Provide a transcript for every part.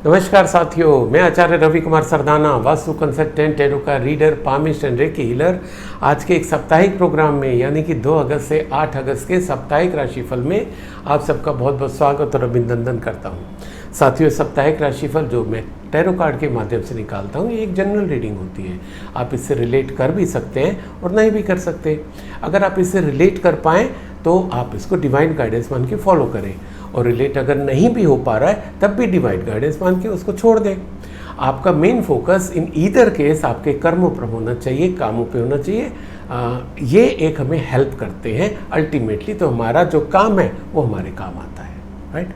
नमस्कार साथियों, मैं आचार्य रवि कुमार सरदाना, वास्तु कंसल्टेंट, टैरो का reader, palmist and recce healer. आज के एक साप्ताहिक प्रोग्राम में यानी कि 2 अगस्त से 8 अगस्त के साप्ताहिक राशिफल में आप सबका बहुत बहुत स्वागत और अभिनंदन करता हूं। साथियों, साप्ताहिक राशिफल जो मैं टैरो कार्ड के माध्यम से निकालता हूँ, ये एक जनरल रीडिंग होती है। आप इससे रिलेट कर भी सकते हैं और नहीं भी कर सकते। अगर आप इससे रिलेट कर पाएँ तो आप इसको डिवाइन गाइडेंस मान के फॉलो करें, और रिलेट अगर नहीं भी हो पा रहा है तब भी डिवाइन गाइडेंस मान के उसको छोड़ दें। आपका main focus in either case आपके कर्मों पर होना चाहिए, कामों पे होना चाहिए। ये एक हमें हेल्प करते हैं अल्टीमेटली, तो हमारा जो काम है वो हमारे काम आता है, राइट।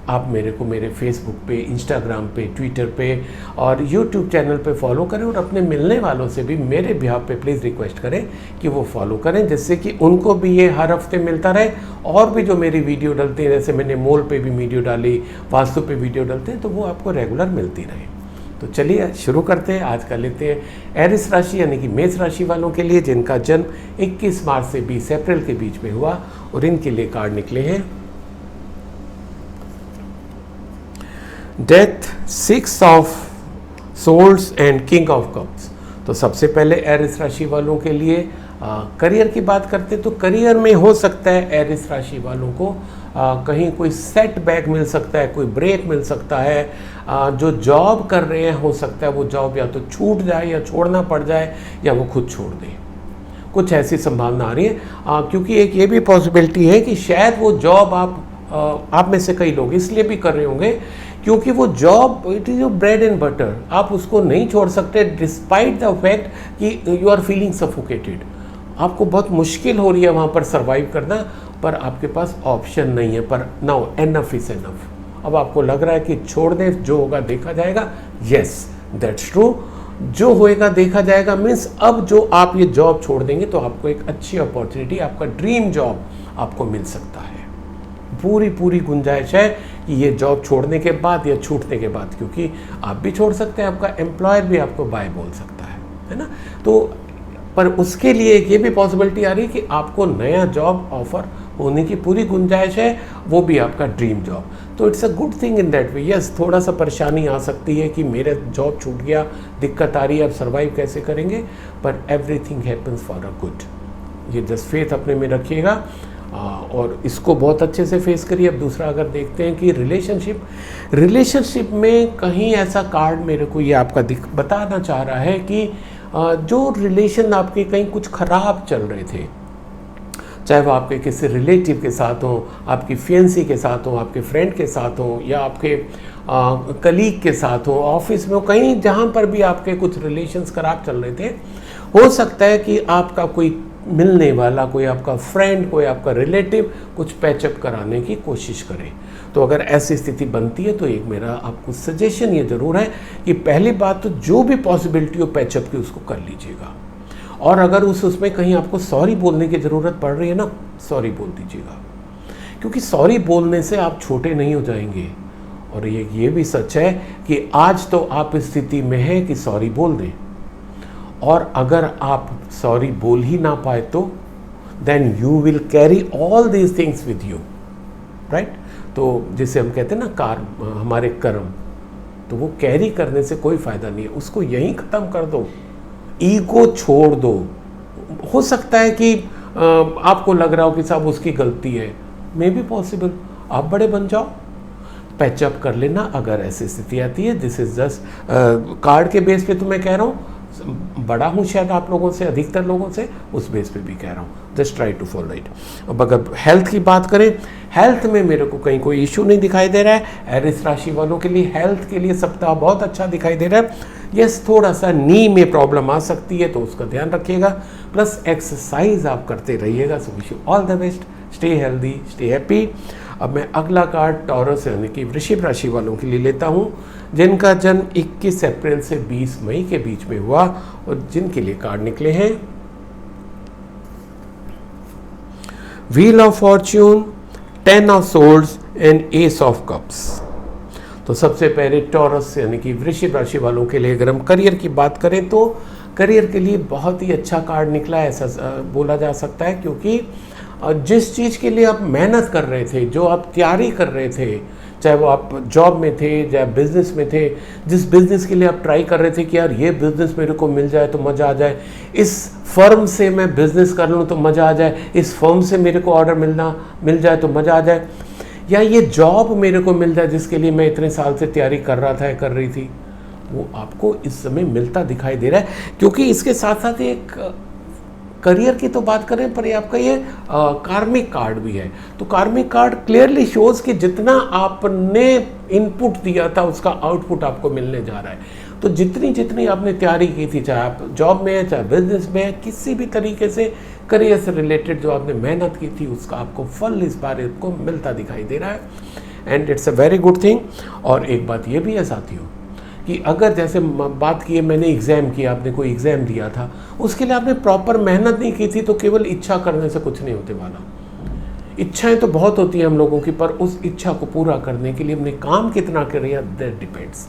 आप मेरे को मेरे फेसबुक पे, इंस्टाग्राम पे, ट्विटर पे और यूट्यूब चैनल पे फॉलो करें, और अपने मिलने वालों से भी मेरे बिहाफ पे प्लीज़ रिक्वेस्ट करें कि वो फॉलो करें, जिससे कि उनको भी ये हर हफ्ते मिलता रहे। और भी जो मेरी वीडियो डलती है, जैसे मैंने मोल पे भी वीडियो डाली, वास्तु पे वीडियो डलते हैं, तो वो आपको रेगुलर मिलती रहे। तो चलिए शुरू करते हैं। आज का लेते हैं एरिस राशि यानी कि मेष राशि वालों के लिए, जिनका जन्म 21 मार्च से 20 अप्रैल के बीच में हुआ, और इनके लिए कार्ड निकले हैं death, 6 of swords and king of cups. तो सबसे पहले एरिस राशि वालों के लिए करियर की बात करते हैं, तो करियर में हो सकता है एरिस राशि वालों को कहीं कोई सेटबैक मिल सकता है, कोई ब्रेक मिल सकता है। जो जॉब कर रहे हैं हो सकता है वो जॉब या तो छूट जाए या छोड़ना पड़ जाए, या वो खुद छोड़ दें। कुछ ऐसी संभावना आ रही है, क्योंकि एक ये भी पॉसिबिलिटी है कि शायद वो जॉब आप में से कई लोग इसलिए भी कर रहे होंगे क्योंकि वो job it is your bread and butter, आप उसको नहीं छोड़ सकते डिस्पाइट द फैक्ट कि यू आर फीलिंग सफोकेटेड। आपको बहुत मुश्किल हो रही है वहाँ पर सर्वाइव करना, पर आपके पास ऑप्शन नहीं है। पर नाउ एनफ इज एनफ। अब आपको लग रहा है कि छोड़ दें, जो होगा देखा जाएगा। Yes, that's true. जो होएगा देखा जाएगा मीन्स अब जो आप ये जॉब छोड़ देंगे तो आपको एक अच्छी अपॉर्चुनिटी, आपका ड्रीम जॉब आपको मिल सकता है। पूरी गुंजाइश है कि ये जॉब छोड़ने के बाद या छूटने के बाद, क्योंकि आप भी छोड़ सकते हैं, आपका एम्प्लॉयर भी आपको बाय बोल सकता है ना। तो पर उसके लिए एक ये भी पॉसिबिलिटी आ रही है कि आपको नया जॉब ऑफर होने की पूरी गुंजाइश है, वो भी आपका ड्रीम जॉब। तो it's a good thing in that way. Yes, थोड़ा सा परेशानी आ सकती है कि मेरा जॉब छूट गया, दिक्कत आ रही है, अब सर्वाइव कैसे करेंगे, पर everything happens for a good. ये जस्ट फेथ अपने में रखिएगा और इसको बहुत अच्छे से फेस करिए। अब दूसरा अगर देखते हैं कि रिलेशनशिप में कहीं ऐसा कार्ड मेरे को ये आपका बताना चाह रहा है कि जो रिलेशन आपके कहीं कुछ ख़राब चल रहे थे, चाहे वो आपके किसी रिलेटिव के साथ हो, आपकी फियंसी के साथ हो, आपके फ्रेंड के साथ हो, या आपके कलीग के साथ हो, ऑफिस में हो, कहीं जहाँ पर भी आपके कुछ रिलेशंस खराब चल रहे थे, हो सकता है कि आपका कोई मिलने वाला, कोई आपका फ्रेंड, कोई आपका रिलेटिव कुछ पैचअप कराने की कोशिश करे। तो अगर ऐसी स्थिति बनती है तो एक मेरा आपको सजेशन ये ज़रूर है कि पहली बात तो जो भी पॉसिबिलिटी हो पैचअप की उसको कर लीजिएगा, और अगर उसमें कहीं आपको सॉरी बोलने की ज़रूरत पड़ रही है ना, सॉरी बोल दीजिएगा, क्योंकि सॉरी बोलने से आप छोटे नहीं हो जाएंगे। और ये भी सच है कि आज तो आप इस स्थिति में हैं कि सॉरी बोल दें, और अगर आप सॉरी बोल ही ना पाए तो then you will carry all these things with you, right. तो जिसे हम कहते हैं ना हमारे कर्म, तो वो कैरी करने से कोई फ़ायदा नहीं है, उसको यहीं ख़त्म कर दो, ईगो छोड़ दो। हो सकता है कि आपको लग रहा हो कि साहब उसकी गलती है, मे बी पॉसिबल, आप बड़े बन जाओ, पैचअप कर लेना अगर ऐसी स्थिति आती है। दिस इज जस्ट कार्ड के बेस पे तो मैं कह रहा हूँ, बड़ा हूँ शायद आप लोगों से, अधिकतर लोगों से, उस बेस पे भी कह रहा हूँ, just try to follow it. अब अगर हेल्थ की बात करें, हेल्थ में मेरे को कहीं कोई इशू नहीं दिखाई दे रहा है। एरिस राशि वालों के लिए हेल्थ के लिए सप्ताह बहुत अच्छा दिखाई दे रहा है। यस, थोड़ा सा नी में प्रॉब्लम आ सकती है, तो उसका ध्यान रखिएगा, प्लस एक्सरसाइज आप करते रहिएगा। सो wish you all the best, stay healthy, stay happy. अब मैं अगला कार्ड टॉरस यानी कि वृश्चिक राशि वालों के लिए लेता हूँ, जिनका जन्म 21 अप्रैल से 20 मई के बीच में हुआ, और जिनके लिए कार्ड निकले हैं wheel of Fortune, 10 of swords and S of cups. तो सबसे पहले टॉरस यानी कि वृश्चिक राशि वालों के लिए अगर हम करियर की बात करें तो करियर के लिए बहुत ही अच्छा कार्ड निकला है, ऐसा बोला जा सकता है, क्योंकि जिस चीज़ के लिए आप मेहनत कर रहे थे, जो आप तैयारी कर रहे थे, चाहे वो आप जॉब में थे, चाहे बिजनेस में थे, जिस बिजनेस के लिए आप ट्राई कर रहे थे कि यार ये बिजनेस मेरे को मिल जाए तो मज़ा आ जाए, इस फर्म से मैं बिजनेस कर लूँ तो मज़ा आ जाए, इस फर्म से मेरे को ऑर्डर मिल जाए तो मज़ा आ जाए, या ये जॉब मेरे को मिल जाए जिसके लिए मैं इतने साल से तैयारी कर रहा था या कर रही थी, वो आपको इस समय मिलता दिखाई दे रहा है। क्योंकि इसके साथ साथ एक करियर की तो बात करें, पर ये आपका ये कार्मिक कार्ड भी है। तो कार्मिक कार्ड क्लियरली शोज कि जितना आपने इनपुट दिया था उसका आउटपुट आपको मिलने जा रहा है। तो जितनी जितनी आपने तैयारी की थी, चाहे आप जॉब में है, चाहे बिजनेस में है, किसी भी तरीके से करियर से रिलेटेड जो आपने मेहनत की थी उसका आपको फल इस बार आपको मिलता दिखाई दे रहा है, and it's a very good thing. और एक बात ये भी है साथियों कि अगर जैसे बात की है, मैंने एग्ज़ाम किया, आपने कोई एग्ज़ाम दिया था, उसके लिए आपने प्रॉपर मेहनत नहीं की थी, तो केवल इच्छा करने से कुछ नहीं होने वाला। इच्छाएं तो बहुत होती हैं हम लोगों की, पर उस इच्छा को पूरा करने के लिए हमने काम कितना किया, दैट डिपेंड्स।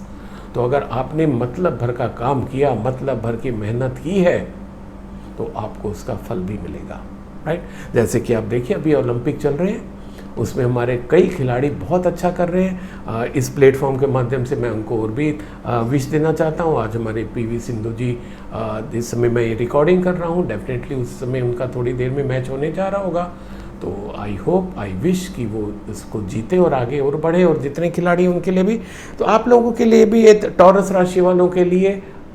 तो अगर आपने मतलब भर का काम किया, मतलब भर की मेहनत की है, तो आपको उसका फल भी मिलेगा, राइट। जैसे कि आप देखिए अभी ओलंपिक चल रहे हैं, उसमें हमारे कई खिलाड़ी बहुत अच्छा कर रहे हैं। इस प्लेटफॉर्म के माध्यम से मैं उनको और भी विश देना चाहता हूँ। आज हमारे पीवी सिंधु जी, इस समय मैं ये रिकॉर्डिंग कर रहा हूँ, डेफिनेटली उस समय उनका थोड़ी देर में मैच होने जा रहा होगा। तो आई होप, आई विश कि वो इसको जीते और आगे और बढ़े, और जितने खिलाड़ी हैं उनके लिए भी। तो आप लोगों के लिए भी ये टॉरस राशि वालों के लिए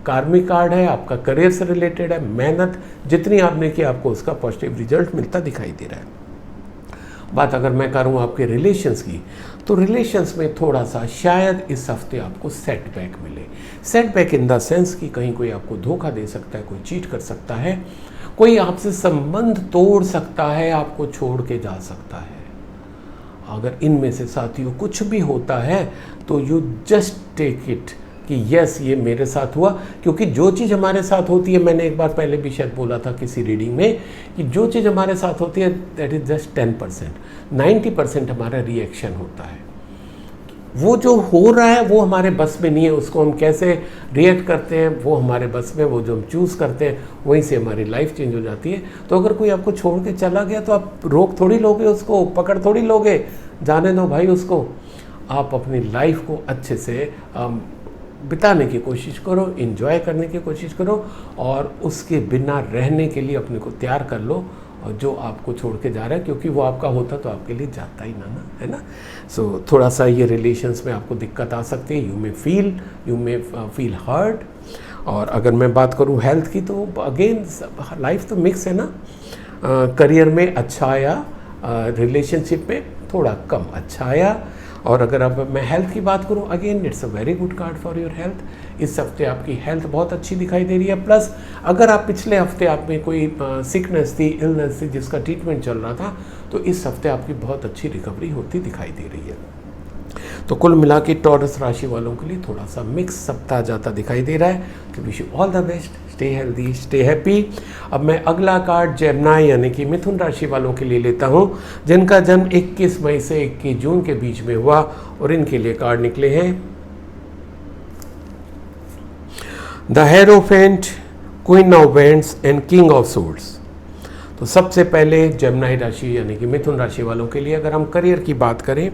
कार्मिक कार्ड है, आपका करियर से रिलेटेड है। मेहनत जितनी आपने की, आपको उसका पॉजिटिव रिजल्ट मिलता दिखाई दे रहा है। बात अगर मैं करूँ आपके रिलेशंस की, तो रिलेशंस में थोड़ा सा शायद इस हफ्ते आपको सेटबैक मिले। सेटबैक इन द सेंस कि कहीं कोई आपको धोखा दे सकता है, कोई चीट कर सकता है, कोई आपसे संबंध तोड़ सकता है, आपको छोड़ के जा सकता है। अगर इनमें से साथियों कुछ भी होता है तो यू जस्ट टेक इट कि यस ये मेरे साथ हुआ। क्योंकि जो चीज़ हमारे साथ होती है, मैंने एक बार पहले भी शायद बोला था किसी रीडिंग में, कि जो चीज़ हमारे साथ होती है दैट इज़ जस्ट 10%, 90% हमारा रिएक्शन होता है। वो जो हो रहा है वो हमारे बस में नहीं है, उसको हम कैसे रिएक्ट करते हैं वो हमारे बस में, वो जो हम चूज़ करते हैं वहीं से हमारी लाइफ चेंज हो जाती है। तो अगर कोई आपको छोड़ के चला गया तो आप रोक थोड़ी लोगे उसको, पकड़ थोड़ी लोगे, जाने दो भाई उसको। आप अपनी लाइफ को अच्छे से बिताने की कोशिश करो, एंजॉय करने की कोशिश करो, और उसके बिना रहने के लिए अपने को तैयार कर लो, और जो आपको छोड़ के जा रहा है, क्योंकि वो आपका होता तो आपके लिए जाता ही ना, है ना। सो थोड़ा सा ये रिलेशंस में आपको दिक्कत आ सकती है, यू मे फील हर्ट। और अगर मैं बात करूँ हेल्थ की, तो अगेन लाइफ तो मिक्स है ना। करियर में अच्छा आया, रिलेशनशिप में थोड़ा कम अच्छा आया। और अगर अब मैं हेल्थ की बात करूं, again it's a very good card for your health. इस हफ्ते आपकी हेल्थ बहुत अच्छी दिखाई दे रही है। प्लस अगर आप पिछले हफ्ते आप में कोई सिकनेस थी, इलनेस थी जिसका ट्रीटमेंट चल रहा था, तो इस हफ्ते आपकी बहुत अच्छी रिकवरी होती दिखाई दे रही है। तो कुल मिला के टॉरस राशि वालों के लिए थोड़ा सा मिक्स सप्ताह जाता दिखाई दे रहा है। तो wish you all the best, stay healthy, stay happy. अब मैं अगला कार्ड जेमिनी यानी कि मिथुन राशि वालों के लिए लेता हूं, जिनका जन्म 21 मई से 21 जून के बीच में हुआ, और इनके लिए कार्ड निकले हैं the hierophant, queen of vends and king of swords. तो सबसे पहले जेमिनी राशि यानी कि मिथुन राशि वालों के लिए अगर हम करियर की बात करें,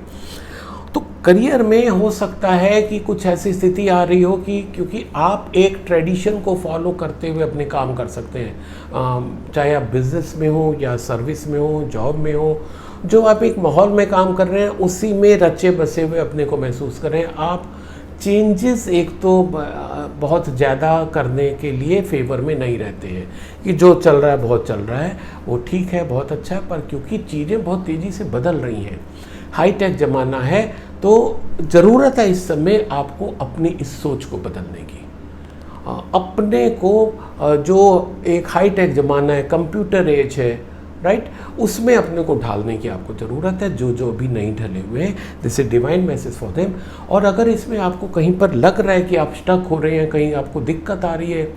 तो करियर में हो सकता है कि कुछ ऐसी स्थिति आ रही हो कि क्योंकि आप एक ट्रेडिशन को फॉलो करते हुए अपने काम कर सकते हैं, चाहे आप बिजनेस में हो या सर्विस में हो, जॉब में हो, जो आप एक माहौल में काम कर रहे हैं उसी में रचे बसे हुए अपने को महसूस कर रहे हैं। आप चेंजेस एक तो बहुत ज़्यादा करने के लिए फेवर में नहीं रहते हैं कि जो चल रहा है बहुत चल रहा है, वो ठीक है, बहुत अच्छा है, पर क्योंकि चीज़ें बहुत तेज़ी से बदल रही हैं, हाईटेक ज़माना है, तो ज़रूरत है इस समय आपको अपनी इस सोच को बदलने की। अपने को जो एक हाईटेक ज़माना है, कंप्यूटर एज है, राइट, उसमें अपने को ढालने की आपको ज़रूरत है। जो जो भी नहीं ढले हुए हैं, this is divine message for them. और अगर इसमें आपको कहीं पर लग रहा है कि आप स्टक हो रहे हैं, कहीं आपको दिक्कत आ रही है,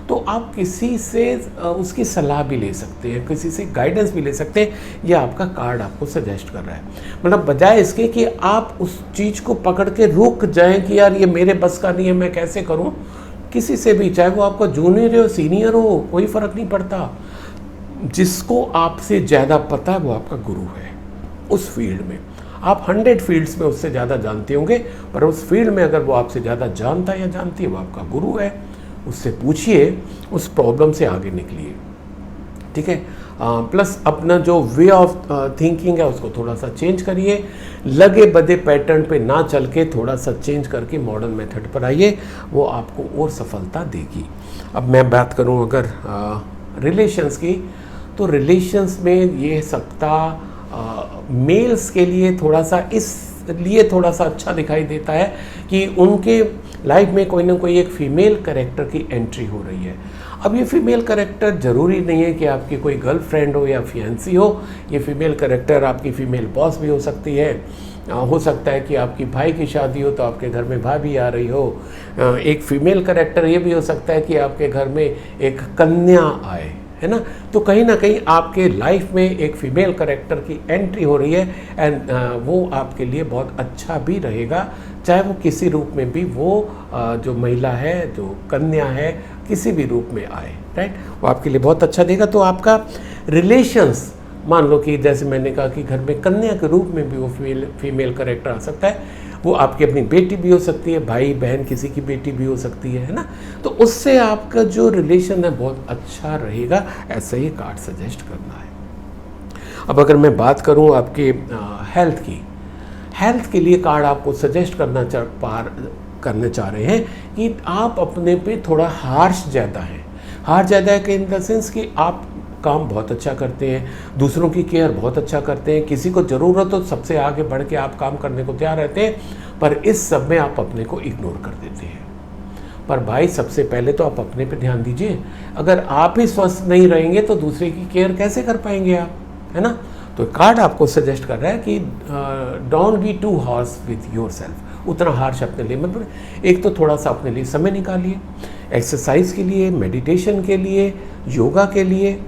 तो आप किसी से उसकी सलाह भी ले सकते हैं, किसी से गाइडेंस भी ले सकते हैं। यह आपका कार्ड आपको सजेस्ट कर रहा है। मतलब बजाय इसके कि आप उस चीज़ को पकड़ के रुक जाएं कि यार ये मेरे बस का नहीं है, मैं कैसे करूं, किसी से भी, चाहे वो आपका जूनियर हो सीनियर हो, कोई फ़र्क नहीं पड़ता। जिसको आपसे ज़्यादा पता है वो आपका गुरु है उस फील्ड में। आप 100 फील्ड्स में उससे ज़्यादा जानते होंगे, पर उस फील्ड में अगर वो आपसे ज़्यादा जानता है या जानती है, वो आपका गुरु है। उससे पूछिए, उस प्रॉब्लम से आगे निकलिए, ठीक है। प्लस अपना जो वे ऑफ थिंकिंग है उसको थोड़ा सा चेंज करिए, लगे बदे पैटर्न पे ना चल के थोड़ा सा चेंज करके मॉडर्न मेथड पर आइए, वो आपको और सफलता देगी। अब मैं बात करूं अगर रिलेशंस की, तो रिलेशंस में ये सप्ताह मेल्स के लिए थोड़ा सा इसलिए थोड़ा सा अच्छा दिखाई देता है कि उनके लाइफ में कोई ना कोई एक फीमेल कैरेक्टर की एंट्री हो रही है। अब ये फीमेल कैरेक्टर ज़रूरी नहीं है कि आपकी कोई गर्लफ्रेंड हो या फियांसी हो, ये फीमेल कैरेक्टर आपकी फीमेल बॉस भी हो सकती है। हो सकता है कि आपकी भाई की शादी हो तो आपके घर में भाभी आ रही हो। एक फीमेल कैरेक्टर ये भी हो सकता है कि आपके घर में एक कन्या आए, है ना। तो कहीं ना कहीं आपके लाइफ में एक फीमेल कैरेक्टर की एंट्री हो रही है, एंड वो आपके लिए बहुत अच्छा भी रहेगा, चाहे वो किसी रूप में भी वो जो महिला है, जो कन्या है, किसी भी रूप में आए, राइट। वो आपके लिए बहुत अच्छा देगा। तो आपका रिलेशंस, मान लो कि जैसे मैंने कहा कि घर में कन्या के रूप में भी वो फीमेल कैरेक्टर आ सकता है, वो आपकी अपनी बेटी भी हो सकती है, भाई बहन किसी की बेटी भी हो सकती है ना। तो उससे आपका जो रिलेशन है बहुत अच्छा रहेगा, ऐसा ही कार्ड सजेस्ट करना है। अब अगर मैं बात करूं आपके हेल्थ की, हेल्थ के लिए कार्ड आपको सजेस्ट करने चाह रहे हैं कि आप अपने पे थोड़ा हार्श ज़्यादा हैं। हार्श ज़्यादा है कि इन द सेंस कि आप काम बहुत अच्छा करते हैं, दूसरों की केयर बहुत अच्छा करते हैं, किसी को ज़रूरत हो सबसे आगे बढ़ के आप काम करने को तैयार रहते हैं, पर इस सब में आप अपने को इग्नोर कर देते हैं। पर भाई सबसे पहले तो आप अपने पे ध्यान दीजिए। अगर आप ही स्वस्थ नहीं रहेंगे तो दूसरे की केयर कैसे कर पाएंगे आप, है ना। तो कार्ड आपको सजेस्ट कर रहा है कि don't be too harsh with your self, उतना हार्श अपने लिए मत बने। एक तो थोड़ा सा अपने लिए समय निकालिए, एक्सरसाइज के लिए, मेडिटेशन के लिए, योगा के लिए,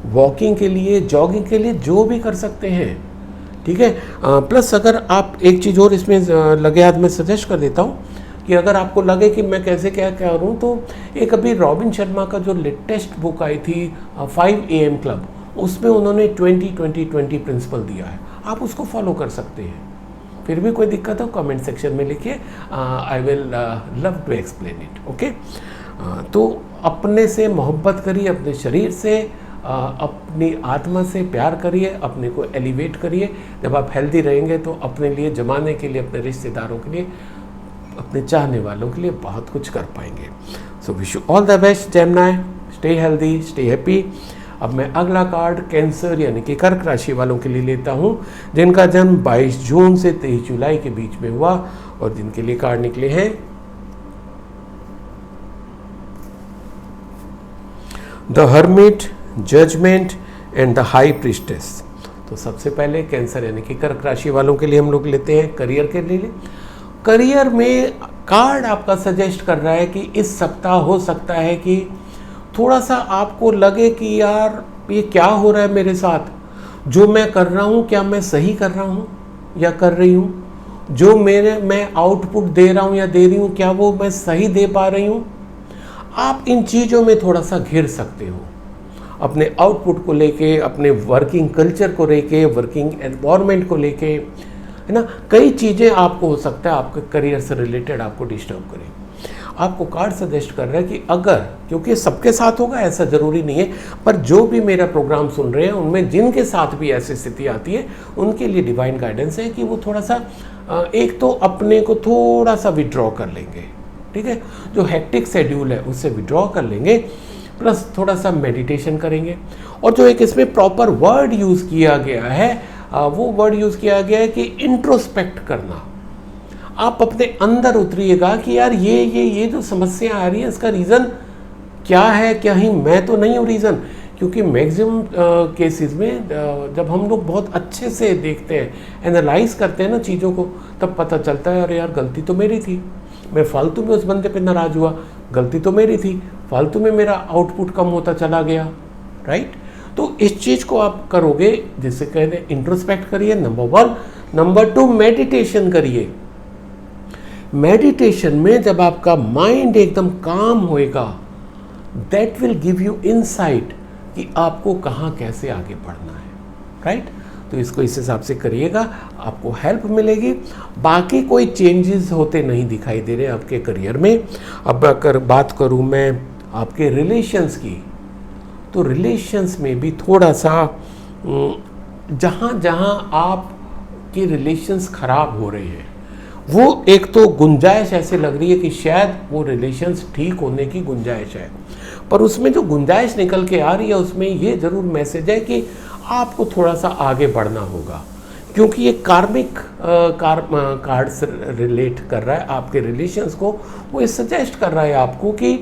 वॉकिंग के लिए, जॉगिंग के लिए, जो भी कर सकते हैं, ठीक है। प्लस अगर आप एक चीज़ और इसमें लगे हाथ में सजेस्ट कर देता हूँ कि अगर आपको लगे कि मैं कैसे क्या करूँ, तो एक अभी रॉबिन शर्मा का जो लेटेस्ट बुक आई थी 5 AM क्लब, उसमें उन्होंने 20-20-20 प्रिंसिपल दिया है, आप उसको फॉलो कर सकते हैं। फिर भी कोई दिक्कत हो कमेंट सेक्शन में लिखिए, I will love to explain it, okay. तो अपने से मोहब्बत करिए, अपने शरीर से, अपनी आत्मा से प्यार करिए, अपने को एलिवेट करिए। जब आप हेल्दी रहेंगे तो अपने लिए, जमाने के लिए, अपने रिश्तेदारों के लिए, अपने चाहने वालों के लिए बहुत कुछ कर पाएंगे। सो wish you all the best Gemini, stay healthy, stay happy. अब मैं अगला कार्ड कैंसर यानी कि कर्क राशि वालों के लिए लेता हूं, जिनका जन्म 22 जून से 23 जुलाई के बीच में हुआ, और जिनके लिए कार्ड निकले हैं the hermit, judgement and the high priestess. तो सबसे पहले कैंसर यानी कि कर्क राशि वालों के लिए हम लोग लेते हैं करियर के लिए। करियर में कार्ड आपका सजेस्ट कर रहा है कि इस सप्ताह हो सकता है कि थोड़ा सा आपको लगे कि यार ये क्या हो रहा है मेरे साथ, जो मैं कर रहा हूँ क्या मैं सही कर रहा हूँ या कर रही हूँ, जो मैं आउटपुट दे रहा हूँ या दे रही हूँ क्या वो मैं सही दे पा रही हूँ। आप इन चीज़ों में थोड़ा सा घिर सकते हो, अपने आउटपुट को लेके, अपने वर्किंग कल्चर को लेके, वर्किंग एनवायरनमेंट को लेके, है ना। कई चीज़ें आपको हो सकता है आपके करियर से रिलेटेड आपको डिस्टर्ब करें। आपको कार्ड सजेस्ट कर रहा है कि अगर, क्योंकि सबके साथ होगा ऐसा ज़रूरी नहीं है, पर जो भी मेरा प्रोग्राम सुन रहे हैं उनमें जिनके साथ भी ऐसी स्थिति आती है उनके लिए डिवाइन गाइडेंस है कि वो थोड़ा सा एक तो अपने को थोड़ा सा विड्रॉ कर लेंगे, ठीक है, जो हेक्टिक शेड्यूल है उससे विड्रॉ कर लेंगे, प्लस थोड़ा सा मेडिटेशन करेंगे। और जो एक इसमें प्रॉपर वर्ड यूज़ किया गया है वो वर्ड यूज़ किया गया है कि इंट्रोस्पेक्ट करना। आप अपने अंदर उतरिएगा कि यार ये जो समस्या आ रही है इसका रीज़न क्या है, क्या ही मैं तो नहीं हूँ रीज़न। क्योंकि मैक्सिमम केसेस में जब हम लोग बहुत अच्छे से देखते हैं, एनालाइज करते हैं ना चीज़ों को, तब पता चलता है अरे यार गलती तो मेरी थी, मैं फालतू में उस बंदे पे नाराज़ हुआ, गलती तो मेरी थी, फालतू में मेरा आउटपुट कम होता चला गया, राइट। तो इस चीज़ को आप करोगे, जिससे कहते हैं इंट्रोस्पेक्ट करिए, नंबर 1। नंबर 2 मेडिटेशन करिए। मेडिटेशन में जब आपका माइंड एकदम काम होएगा, that will give you insight कि आपको कहाँ कैसे आगे बढ़ना है, राइट। तो इसको इस हिसाब से करिएगा, आपको हेल्प मिलेगी। बाकी कोई चेंजेस होते नहीं दिखाई दे रहे आपके करियर में। अब अगर बात करूँ मैं आपके रिलेशंस की, तो रिलेशंस में भी थोड़ा सा जहाँ जहाँ आपके रिलेशंस ख़राब हो रहे हैं, वो एक तो गुंजाइश ऐसे लग रही है कि शायद वो रिलेशंस ठीक होने की गुंजाइश है, पर उसमें जो गुंजाइश निकल के आ रही है उसमें ये ज़रूर मैसेज है कि आपको थोड़ा सा आगे बढ़ना होगा, क्योंकि ये कार्मिक कार्ड से रिलेट कर रहा है आपके रिलेशंस को। वो ये सजेस्ट कर रहा है आपको कि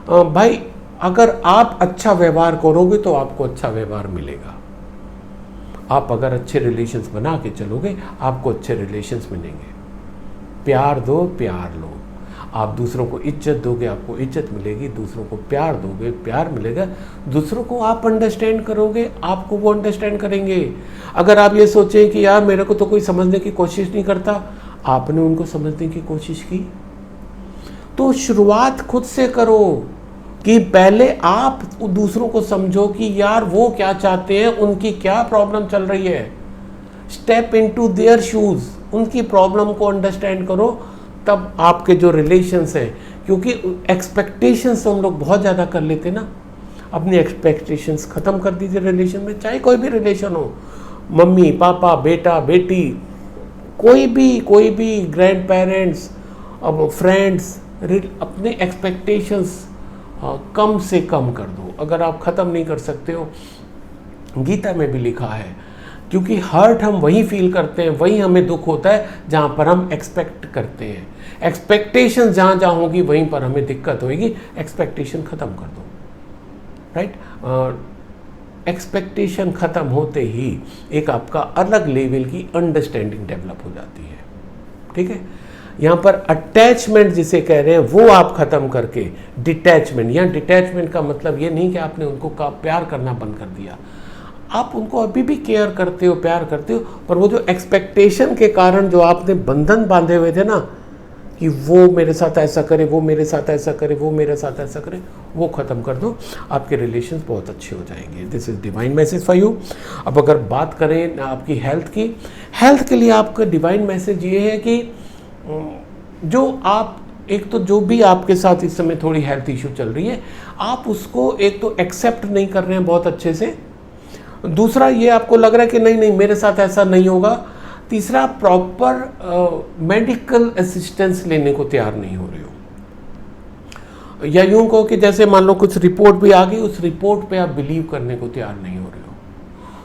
भाई अगर आप अच्छा व्यवहार करोगे तो आपको अच्छा व्यवहार मिलेगा। आप अगर अच्छे रिलेशंस बना के चलोगे आपको अच्छे रिलेशंस मिलेंगे। प्यार दो, प्यार लो। आप दूसरों को इज्जत दोगे, आपको इज्जत मिलेगी। दूसरों को प्यार दोगे, प्यार मिलेगा। दूसरों को आप अंडरस्टैंड करोगे, आपको वो अंडरस्टैंड करेंगे। अगर आप ये सोचें कि यार मेरे को तो कोई समझने की कोशिश नहीं करता, आपने उनको समझने की कोशिश की, तो शुरुआत खुद से करो कि पहले आप दूसरों को समझो कि यार वो क्या चाहते हैं, उनकी क्या प्रॉब्लम चल रही है। स्टेप इनटू देयर शूज, उनकी प्रॉब्लम को अंडरस्टैंड करो, तब आपके जो रिलेशंस हैं, क्योंकि एक्सपेक्टेशंस तो हम लोग बहुत ज़्यादा कर लेते ना, अपनी एक्सपेक्टेशंस ख़त्म कर दीजिए रिलेशन में। चाहे कोई भी रिलेशन हो, मम्मी पापा, बेटा बेटी, कोई भी ग्रैंड पेरेंट्स, अब फ्रेंड्स, अपने एक्सपेक्टेशंस कम से कम कर दो। अगर आप ख़त्म नहीं कर सकते हो, गीता में भी लिखा है, क्योंकि हर्ट हम वहीं फील करते हैं, वहीं हमें दुख होता है जहाँ पर हम एक्सपेक्ट करते हैं। एक्सपेक्टेशन जहाँ जहाँ होगी वहीं पर हमें दिक्कत होगी। एक्सपेक्टेशन ख़त्म कर दो, राइट। एक्सपेक्टेशन ख़त्म होते ही एक आपका अलग लेवल की अंडरस्टैंडिंग डेवलप हो जाती है, ठीक है। यहाँ पर अटैचमेंट जिसे कह रहे हैं वो आप ख़त्म करके डिटैचमेंट, या डिटैचमेंट का मतलब ये नहीं कि आपने उनको प्यार करना बंद कर दिया। आप उनको अभी भी केयर करते हो, प्यार करते हो, पर वो जो एक्सपेक्टेशन के कारण जो आपने बंधन बांधे हुए थे ना, कि वो मेरे साथ ऐसा करे, वो मेरे साथ ऐसा करे, वो मेरे साथ ऐसा करे, वो ख़त्म कर दो। आपके रिलेशंस बहुत अच्छे हो जाएंगे। This is divine message for you. अब अगर बात करें आपकी हेल्थ की, हेल्थ के लिए आपका डिवाइन मैसेज ये है कि जो आप, एक तो जो भी आपके साथ इस समय थोड़ी हेल्थ इशू चल रही है, आप उसको एक तो एक्सेप्ट नहीं कर रहे हैं बहुत अच्छे से। दूसरा, ये आपको लग रहा है कि नहीं मेरे साथ ऐसा नहीं होगा। तीसरा, प्रॉपर मेडिकल असिस्टेंस लेने को तैयार नहीं हो रहे हो, या यूं कहो कि जैसे मान लो कुछ रिपोर्ट भी आ गई, उस रिपोर्ट पे आप बिलीव करने को तैयार नहीं हो रहे हो।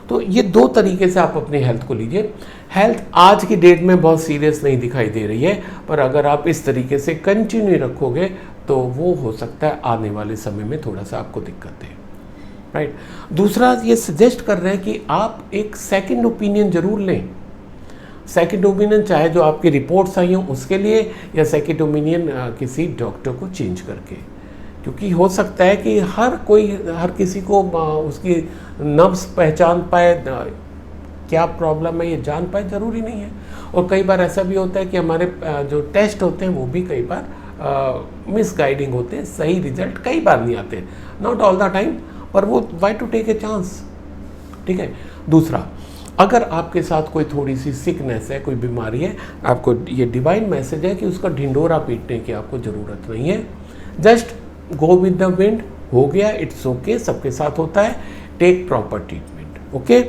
तो ये दो तरीके से आप अपनी हेल्थ को लीजिए। हेल्थ आज की डेट में बहुत सीरियस नहीं दिखाई दे रही है, पर अगर आप इस तरीके से कंटिन्यू रखोगे तो वो हो सकता है आने वाले समय में थोड़ा सा आपको दिक्कत दे, राइट। दूसरा, ये सजेस्ट कर रहे हैं कि आप एक सेकंड ओपिनियन जरूर लें। सेकंड ओपिनियन चाहे जो आपकी रिपोर्ट्स आई हों उसके लिए, या सेकंड ओपिनियन किसी डॉक्टर को चेंज करके, क्योंकि हो सकता है कि हर किसी को उसकी नब्ज पहचान पाए, क्या प्रॉब्लम है ये जान पाए, ज़रूरी नहीं है। और कई बार ऐसा भी होता है कि हमारे जो टेस्ट होते हैं वो भी कई बार मिसगाइडिंग होते हैं, सही रिजल्ट कई बार नहीं आते, नॉट ऑल द टाइम, पर वो why to take a chance, ठीक है। दूसरा, अगर आपके साथ कोई थोड़ी सी सिकनेस है, कोई बीमारी है, आपको ये डिवाइन मैसेज है कि उसका ढिंडोरा पीटने की आपको ज़रूरत नहीं है। Just go with the wind, हो गया, इट्स ओके, सबके साथ होता है। Take proper treatment, okay.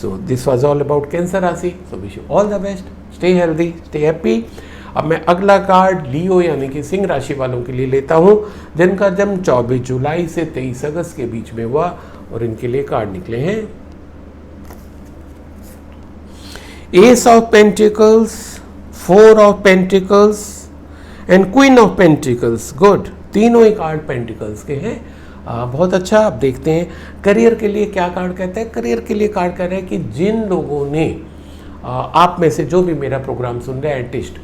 So this was all about cancer राशि। So wish you all the best, stay healthy, stay happy. अब मैं अगला कार्ड लियो यानी कि सिंह राशि वालों के लिए लेता हूं, जिनका जन्म 24 जुलाई से 23 अगस्त के बीच में हुआ, और इनके लिए कार्ड निकले हैं S of pentacles, 4 of pentacles and queen of pentacles. Good, तीनों ही कार्ड पेंटिकल्स के हैं। बहुत अच्छा। आप देखते हैं करियर के लिए क्या कार्ड कहता है। करियर के लिए कार्ड कह रहे हैं कि जिन लोगों ने आप में से जो भी मेरा प्रोग्राम सुन रहे हैं, आर्टिस्ट,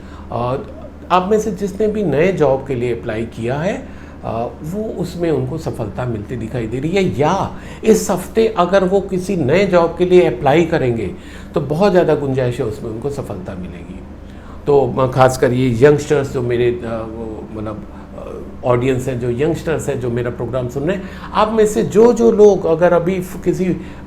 आप में से जिसने भी नए जॉब के लिए अप्लाई किया है, वो उसमें उनको सफलता मिलती दिखाई दे रही है। या इस हफ्ते अगर वो किसी नए जॉब के लिए अप्लाई करेंगे तो बहुत ज़्यादा गुंजाइश है, उसमें उनको सफलता मिलेगी। तो खासकर ये यंगस्टर्स जो मेरे मतलब ऑडियंस है, जो यंगस्टर्स हैं जो मेरा प्रोग्राम सुन रहे हैं, आप में से जो जो लोग अगर अभी किसी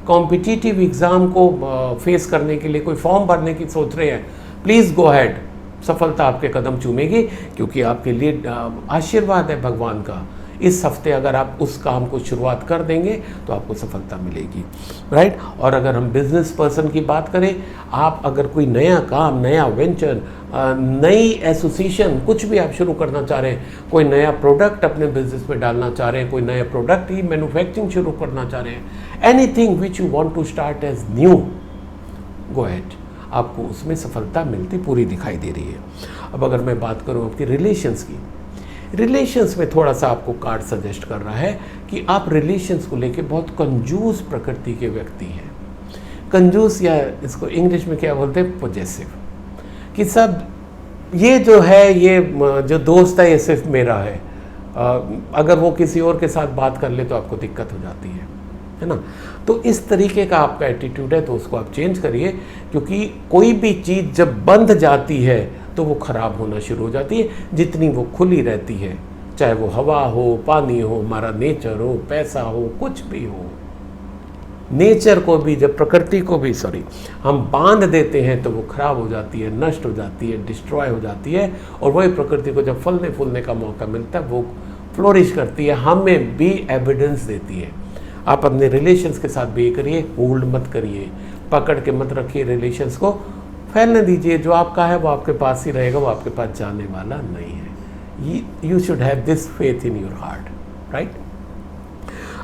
कॉम्पिटिटिव एग्ज़ाम को फेस करने के लिए कोई फॉर्म भरने की सोच रहे हैं, प्लीज़ गो हैड, सफलता आपके कदम चूमेगी, क्योंकि आपके लिए आशीर्वाद है भगवान का। इस हफ्ते अगर आप उस काम को शुरुआत कर देंगे तो आपको सफलता मिलेगी, राइट। और अगर हम बिजनेस पर्सन की बात करें, आप अगर कोई नया काम, नया वेंचर, नई एसोसिएशन, कुछ भी आप शुरू करना चाह रहे हैं, कोई नया प्रोडक्ट अपने बिजनेस में डालना चाह रहे हैं, कोई नया प्रोडक्ट ही मैन्युफैक्चरिंग शुरू करना चाह रहे हैं, anything which you want to start as new, go ahead, आपको उसमें सफलता मिलती पूरी दिखाई दे रही है। अब अगर मैं बात करूं आपकी रिलेशंस की, रिलेशंस में थोड़ा सा आपको कार्ड सजेस्ट कर रहा है कि आप रिलेशंस को लेके बहुत कंजूस प्रकृति के व्यक्ति हैं। कंजूस, या इसको इंग्लिश में क्या बोलते हैं, पॉजेसिव, कि सब ये जो है, ये जो दोस्त है ये सिर्फ मेरा है, अगर वो किसी और के साथ बात कर ले तो आपको दिक्कत हो जाती है ना। तो इस तरीके का आपका एटीट्यूड है, तो उसको आप चेंज करिए, क्योंकि कोई भी चीज़ जब बंध जाती है तो वो ख़राब होना शुरू हो जाती है। जितनी वो खुली रहती है, चाहे वो हवा हो, पानी हो, हमारा नेचर हो, पैसा हो, कुछ भी हो, नेचर को भी, जब प्रकृति को भी हम बांध देते हैं तो वो ख़राब हो जाती है, नष्ट हो जाती है, डिस्ट्रॉय हो जाती है। और वही प्रकृति को जब फलने फूलने का मौका मिलता है वो फ्लोरिश करती है, हमें भी एविडेंस देती है। आप अपने रिलेशंस के साथ भी करिए, होल्ड मत करिए, पकड़ के मत रखिए, रिलेशंस को फैलने दीजिए। जो आपका है वो आपके पास ही रहेगा, वो आपके पास जाने वाला नहीं है। You should have this faith in your heart, right.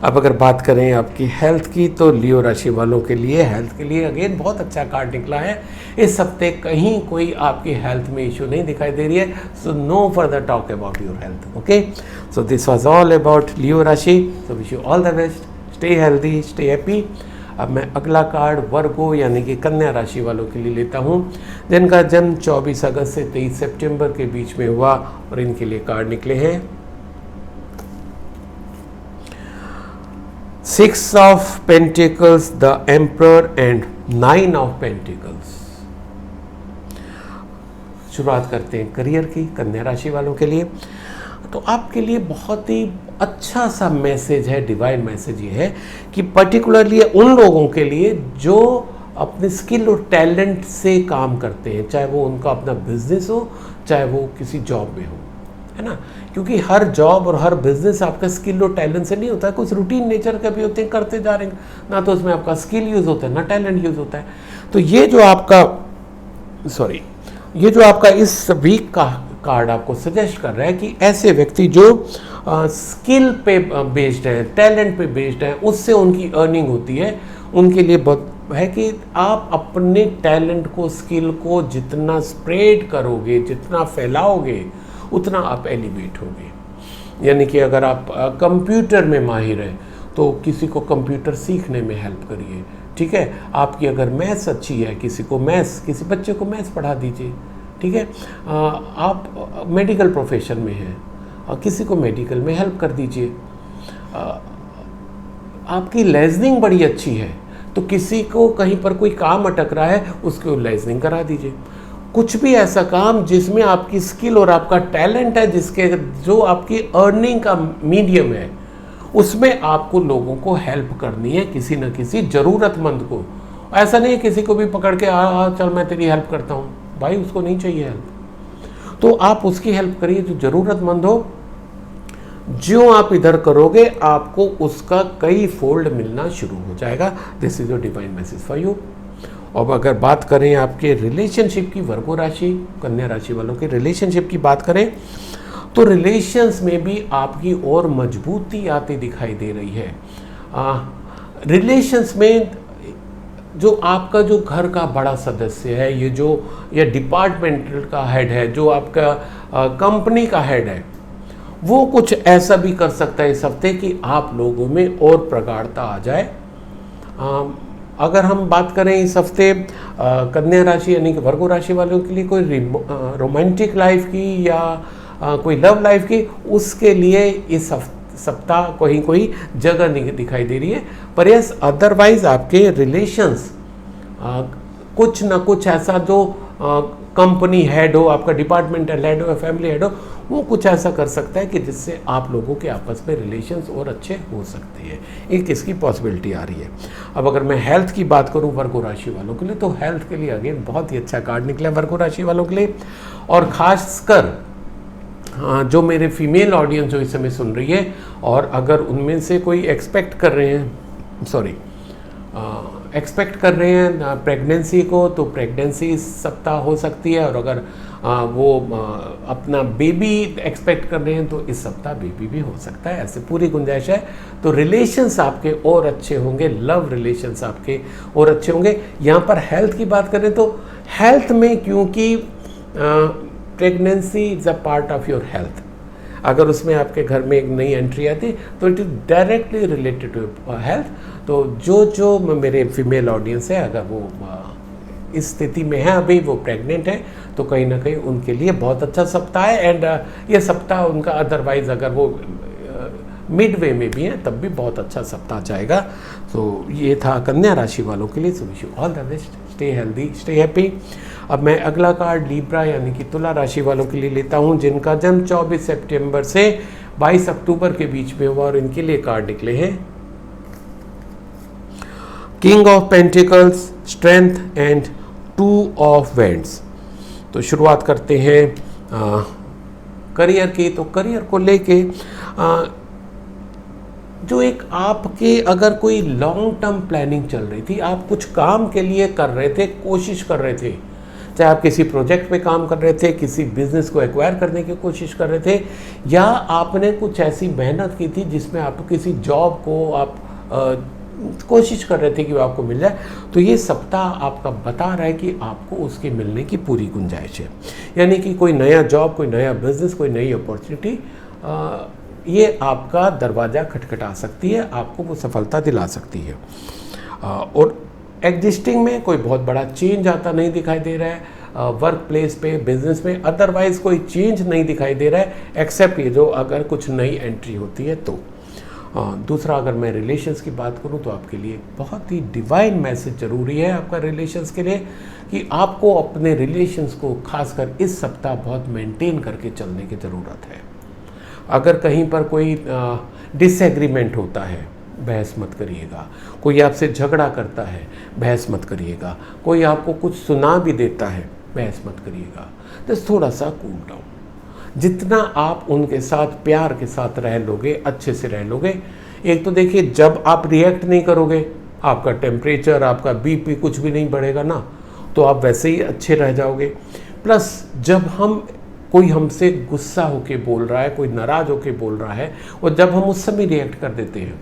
अब अगर बात करें आपकी हेल्थ की, तो लियो राशि वालों के लिए हेल्थ के लिए अगेन बहुत अच्छा कार्ड निकला है। इस हफ्ते कहीं कोई आपकी हेल्थ में इशू नहीं दिखाई दे रही है, so no further talk about your health, okay. So this was all about Leo राशि, so wish you all the best, stay healthy, stay happy. अब मैं अगला कार्ड वर्गो यानी कि कन्या राशि वालों के लिए लेता हूं, जिनका जन्म 24 अगस्त से 23 सितंबर के बीच में हुआ, और इनके लिए कार्ड निकले हैं 6 of pentacles, the emperor and 9 of pentacles. शुरुआत करते हैं करियर की, कन्या राशि वालों के लिए। तो आपके लिए बहुत ही अच्छा सा मैसेज है, डिवाइन मैसेज ये है कि पर्टिकुलरली उन लोगों के लिए जो अपने स्किल और टैलेंट से काम करते हैं, चाहे वो उनका अपना बिजनेस हो, चाहे वो किसी जॉब में हो, है ना। क्योंकि हर जॉब और हर बिजनेस आपका स्किल और टैलेंट से नहीं होता है, कुछ रूटीन नेचर का भी होते हैं, करते जा रहे हैं ना, तो उसमें आपका स्किल यूज़ होता है ना टैलेंट यूज़ होता है। तो ये जो आपका इस वीक का कार्ड आपको सजेस्ट कर रहा है कि ऐसे व्यक्ति जो स्किल पे बेस्ड है, टैलेंट पे बेस्ड है, उससे उनकी अर्निंग होती है, उनके लिए बहुत है कि आप अपने टैलेंट को, स्किल को जितना स्प्रेड करोगे, जितना फैलाओगे, उतना आप एलिवेट होगे। यानी कि अगर आप कंप्यूटर में माहिर हैं तो किसी को कंप्यूटर सीखने में हेल्प करिए, ठीक है। आपकी अगर मैथ्स अच्छी है, किसी बच्चे को मैथ्स पढ़ा दीजिए, ठीक है। आप मेडिकल प्रोफेशन में हैं, किसी को मेडिकल में हेल्प कर दीजिए। आपकी लेजनिंग बड़ी अच्छी है तो किसी को कहीं पर कोई काम अटक रहा है, उसको लेजनिंग करा दीजिए। कुछ भी ऐसा काम जिसमें आपकी स्किल और आपका टैलेंट है, जो आपकी अर्निंग का मीडियम है, उसमें आपको लोगों को हेल्प करनी है, किसी न किसी ज़रूरतमंद को। ऐसा नहीं है किसी को भी पकड़ के चल मैं तेरी हेल्प करता हूँ, भाई उसको नहीं चाहिए हेल्प, तो आप उसकी हेल्प करिए जो ज़रूरतमंद हो। जो आप इधर करोगे आपको उसका कई फोल्ड मिलना शुरू हो जाएगा। This is your divine message for you. अब अगर बात करें आपके रिलेशनशिप की, वर्गो राशि, कन्या राशि वालों के रिलेशनशिप की बात करें, तो रिलेशंस में भी आपकी और मजबूती आती दिखाई दे रही है। रिलेशंस में जो आपका जो घर का बड़ा सदस्य है, ये डिपार्टमेंटल का हेड है, जो आपका कंपनी का हेड है, वो कुछ ऐसा भी कर सकता है इस हफ्ते कि आप लोगों में और प्रगाढ़ता आ जाए। अगर हम बात करें इस हफ्ते कन्या राशि यानी कि वर्गो राशि वालों के लिए कोई रोमांटिक लाइफ की या कोई लव लाइफ की, उसके लिए इस सप्ताह कोई जगह नहीं दिखाई दे रही है। पर यस अदरवाइज आपके रिलेशंस कुछ ना कुछ ऐसा जो कंपनी हेड हो, आपका डिपार्टमेंटल हेड हो या फैमिली हेड हो, वो कुछ ऐसा कर सकता है कि जिससे आप लोगों के आपस में रिलेशंस और अच्छे हो सकते हैं। एक इसकी पॉसिबिलिटी आ रही है। अब अगर मैं हेल्थ की बात करूं वर्गो राशि वालों के लिए, तो हेल्थ के लिए अगेन बहुत ही अच्छा कार्ड निकला है वर्गो राशि वालों के लिए। और ख़ासकर जो मेरे फीमेल ऑडियंस जो इस समय सुन रही है, और अगर उनमें से कोई एक्सपेक्ट कर रहे हैं प्रेगनेंसी को, तो प्रेगनेंसी इस सप्ताह हो सकती है। और अगर वो अपना बेबी एक्सपेक्ट कर रहे हैं तो इस सप्ताह बेबी भी हो सकता है, ऐसे पूरी गुंजाइश है। तो रिलेशंस आपके और अच्छे होंगे, लव रिलेशंस आपके और अच्छे होंगे। यहाँ पर हेल्थ की बात करें तो हेल्थ में, क्योंकि pregnancy is a part of your health, अगर उसमें आपके घर में एक नई एंट्री आती तो it is directly related to health. तो जो मेरे फीमेल ऑडियंस है, अगर वो इस स्थिति में है, अभी वो प्रेग्नेंट है, तो कहीं ना कहीं उनके लिए बहुत अच्छा सप्ताह है। एंड ये सप्ताह उनका अदरवाइज अगर वो मिड वे में भी है तब भी बहुत अच्छा सप्ताह जाएगा। तो ये था कन्या राशि वालों के लिए। सो wish you all the best, stay healthy, stay happy. अब मैं अगला कार्ड लीब्रा यानी कि तुला राशि वालों के लिए लेता हूं, जिनका जन्म 24 सितंबर से 22 अक्टूबर के बीच में हुआ, और इनके लिए कार्ड निकले हैं king of pentacles, strength and 2 of wands. तो शुरुआत करते हैं करियर की। तो करियर को लेके जो एक आपके अगर कोई लॉन्ग टर्म प्लानिंग चल रही थी, आप कुछ काम के लिए कर रहे थे, कोशिश कर रहे थे, चाहे आप किसी प्रोजेक्ट पे काम कर रहे थे, किसी बिजनेस को एक्वायर करने की कोशिश कर रहे थे, या आपने कुछ ऐसी मेहनत की थी जिसमें आप किसी जॉब को आप कोशिश कर रहे थे कि वो आपको मिल जाए, तो ये सप्ताह आपका बता रहा है कि आपको उसके मिलने की पूरी गुंजाइश है। यानी कि कोई नया जॉब, कोई नया बिजनेस, कोई नई अपॉर्चुनिटी ये आपका दरवाज़ा खटखटा सकती है, आपको वो सफलता दिला सकती है। और एग्जिस्टिंग में कोई बहुत बड़ा चेंज आता नहीं दिखाई दे रहा है, वर्क प्लेस पे, बिजनेस में अदरवाइज कोई चेंज नहीं दिखाई दे रहा है, एक्सेप्ट ये जो अगर कुछ नई एंट्री होती है तो। दूसरा, अगर मैं रिलेशंस की बात करूं तो आपके लिए बहुत ही डिवाइन मैसेज ज़रूरी है आपका रिलेशंस के लिए, कि आपको अपने रिलेशंस को खासकर इस सप्ताह बहुत मेंटेन करके चलने की ज़रूरत है। अगर कहीं पर कोई डिसएग्रीमेंट होता है, बहस मत करिएगा। कोई आपसे झगड़ा करता है, बहस मत करिएगा। कोई आपको कुछ सुना भी देता है, बहस मत करिएगा। तो थोड़ा सा कूल डाउन। जितना आप उनके साथ प्यार के साथ रह लोगे, अच्छे से रह लोगे, एक तो देखिए जब आप रिएक्ट नहीं करोगे, आपका टेम्परेचर, आपका बीपी कुछ भी नहीं बढ़ेगा ना, तो आप वैसे ही अच्छे रह जाओगे। प्लस जब कोई हमसे गुस्सा होके बोल रहा है, कोई नाराज़ होके बोल रहा है, और जब हम उस समय रिएक्ट कर देते हैं,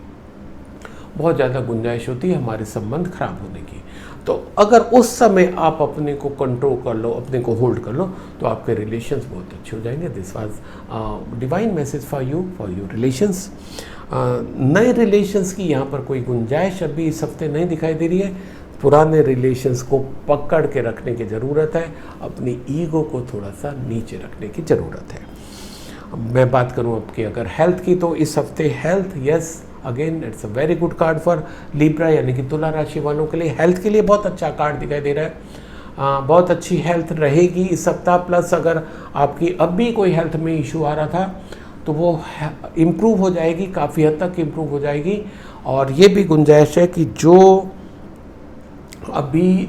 बहुत ज़्यादा गुंजाइश होती है हमारे संबंध खराब होने की। तो अगर उस समय आप अपने को कंट्रोल कर लो, अपने को होल्ड कर लो, तो आपके रिलेशंस बहुत अच्छे हो जाएंगे। This was divine message for your relations. नए रिलेशंस की यहाँ पर कोई गुंजाइश अभी इस हफ्ते नहीं दिखाई दे रही है। पुराने रिलेशंस को पकड़ के रखने की ज़रूरत है, अपनी ईगो को थोड़ा सा नीचे रखने की ज़रूरत है। मैं बात करूँ आपके अगर हेल्थ की, तो इस हफ्ते health, yes again it's a very good card for Libra यानी कि तुला राशि वालों के लिए। हेल्थ के लिए बहुत अच्छा कार्ड दिखाई दे रहा है। बहुत अच्छी हेल्थ रहेगी इस सप्ताह। प्लस अगर आपकी अब भी कोई हेल्थ में इशू आ रहा था तो वो इम्प्रूव हो जाएगी, काफ़ी हद तक इम्प्रूव हो जाएगी। और ये भी गुंजाइश है कि जो अभी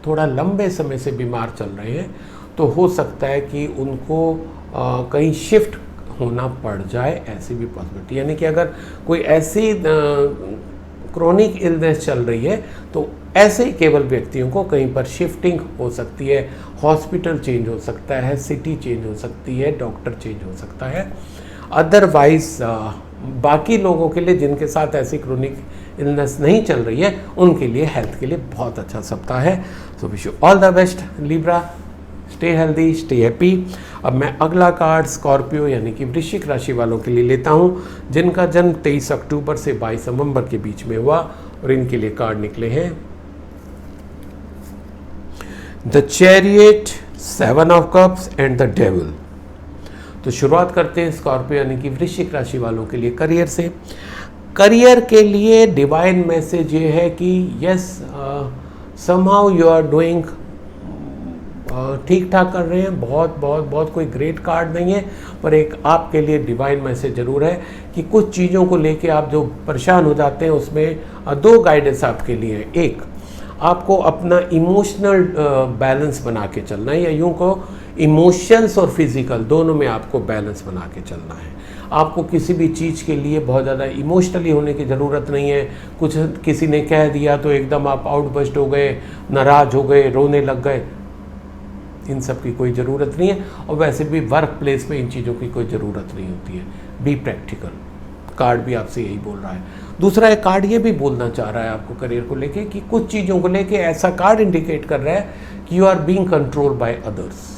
थोड़ा लंबे समय से बीमार चल रहे हैं, तो हो सकता है कि उनको कहीं शिफ्ट होना पड़ जाए, ऐसी भी पॉसिबिलिटी। यानी कि अगर कोई ऐसी क्रोनिक इलनेस चल रही है तो ऐसे ही केवल व्यक्तियों को कहीं पर शिफ्टिंग हो सकती है, हॉस्पिटल चेंज हो सकता है, सिटी चेंज हो सकती है, डॉक्टर चेंज हो सकता है। अदरवाइज बाकी लोगों के लिए जिनके साथ ऐसी क्रोनिक इलनेस नहीं चल रही है, उनके लिए हेल्थ के लिए बहुत अच्छा सप्ताह है। सो wish you all the best Libra, stay healthy, stay happy. अब मैं अगला कार्ड स्कॉर्पियो यानी कि वृश्चिक राशि वालों के लिए लेता हूँ, जिनका जन्म 23 अक्टूबर से 22 नवंबर के बीच में हुआ, और इनके लिए कार्ड निकले हैं the chariot, 7 of cups and the devil. तो शुरुआत करते हैं स्कॉर्पियो यानी कि वृश्चिक राशि वालों के लिए करियर से। करियर के लिए डिवाइन मैसेज ये है कि yes, somehow you are doing ठीक ठाक कर रहे हैं, बहुत बहुत बहुत कोई ग्रेट कार्ड नहीं है, पर एक आपके लिए डिवाइन मैसेज ज़रूर है कि कुछ चीज़ों को लेके आप जो परेशान हो जाते हैं उसमें दो गाइडेंस आपके लिए है। एक, आपको अपना इमोशनल बैलेंस बना के चलना है, या यूँ कहो इमोशंस और फिजिकल दोनों में आपको बैलेंस बना के चलना है। आपको किसी भी चीज़ के लिए बहुत ज़्यादा इमोशनली होने की ज़रूरत नहीं है। कुछ किसी ने कह दिया तो एकदम आप आउटबस्ट हो गए, नाराज़ हो गए, रोने लग गए, इन सब की कोई ज़रूरत नहीं है। और वैसे भी वर्क प्लेस में इन चीज़ों की कोई ज़रूरत नहीं होती है। बी प्रैक्टिकल, कार्ड भी आपसे यही बोल रहा है। दूसरा एक कार्ड ये भी बोलना चाह रहा है आपको करियर को लेके कि कुछ चीज़ों को लेके ऐसा कार्ड इंडिकेट कर रहा है कि you are being controlled by others.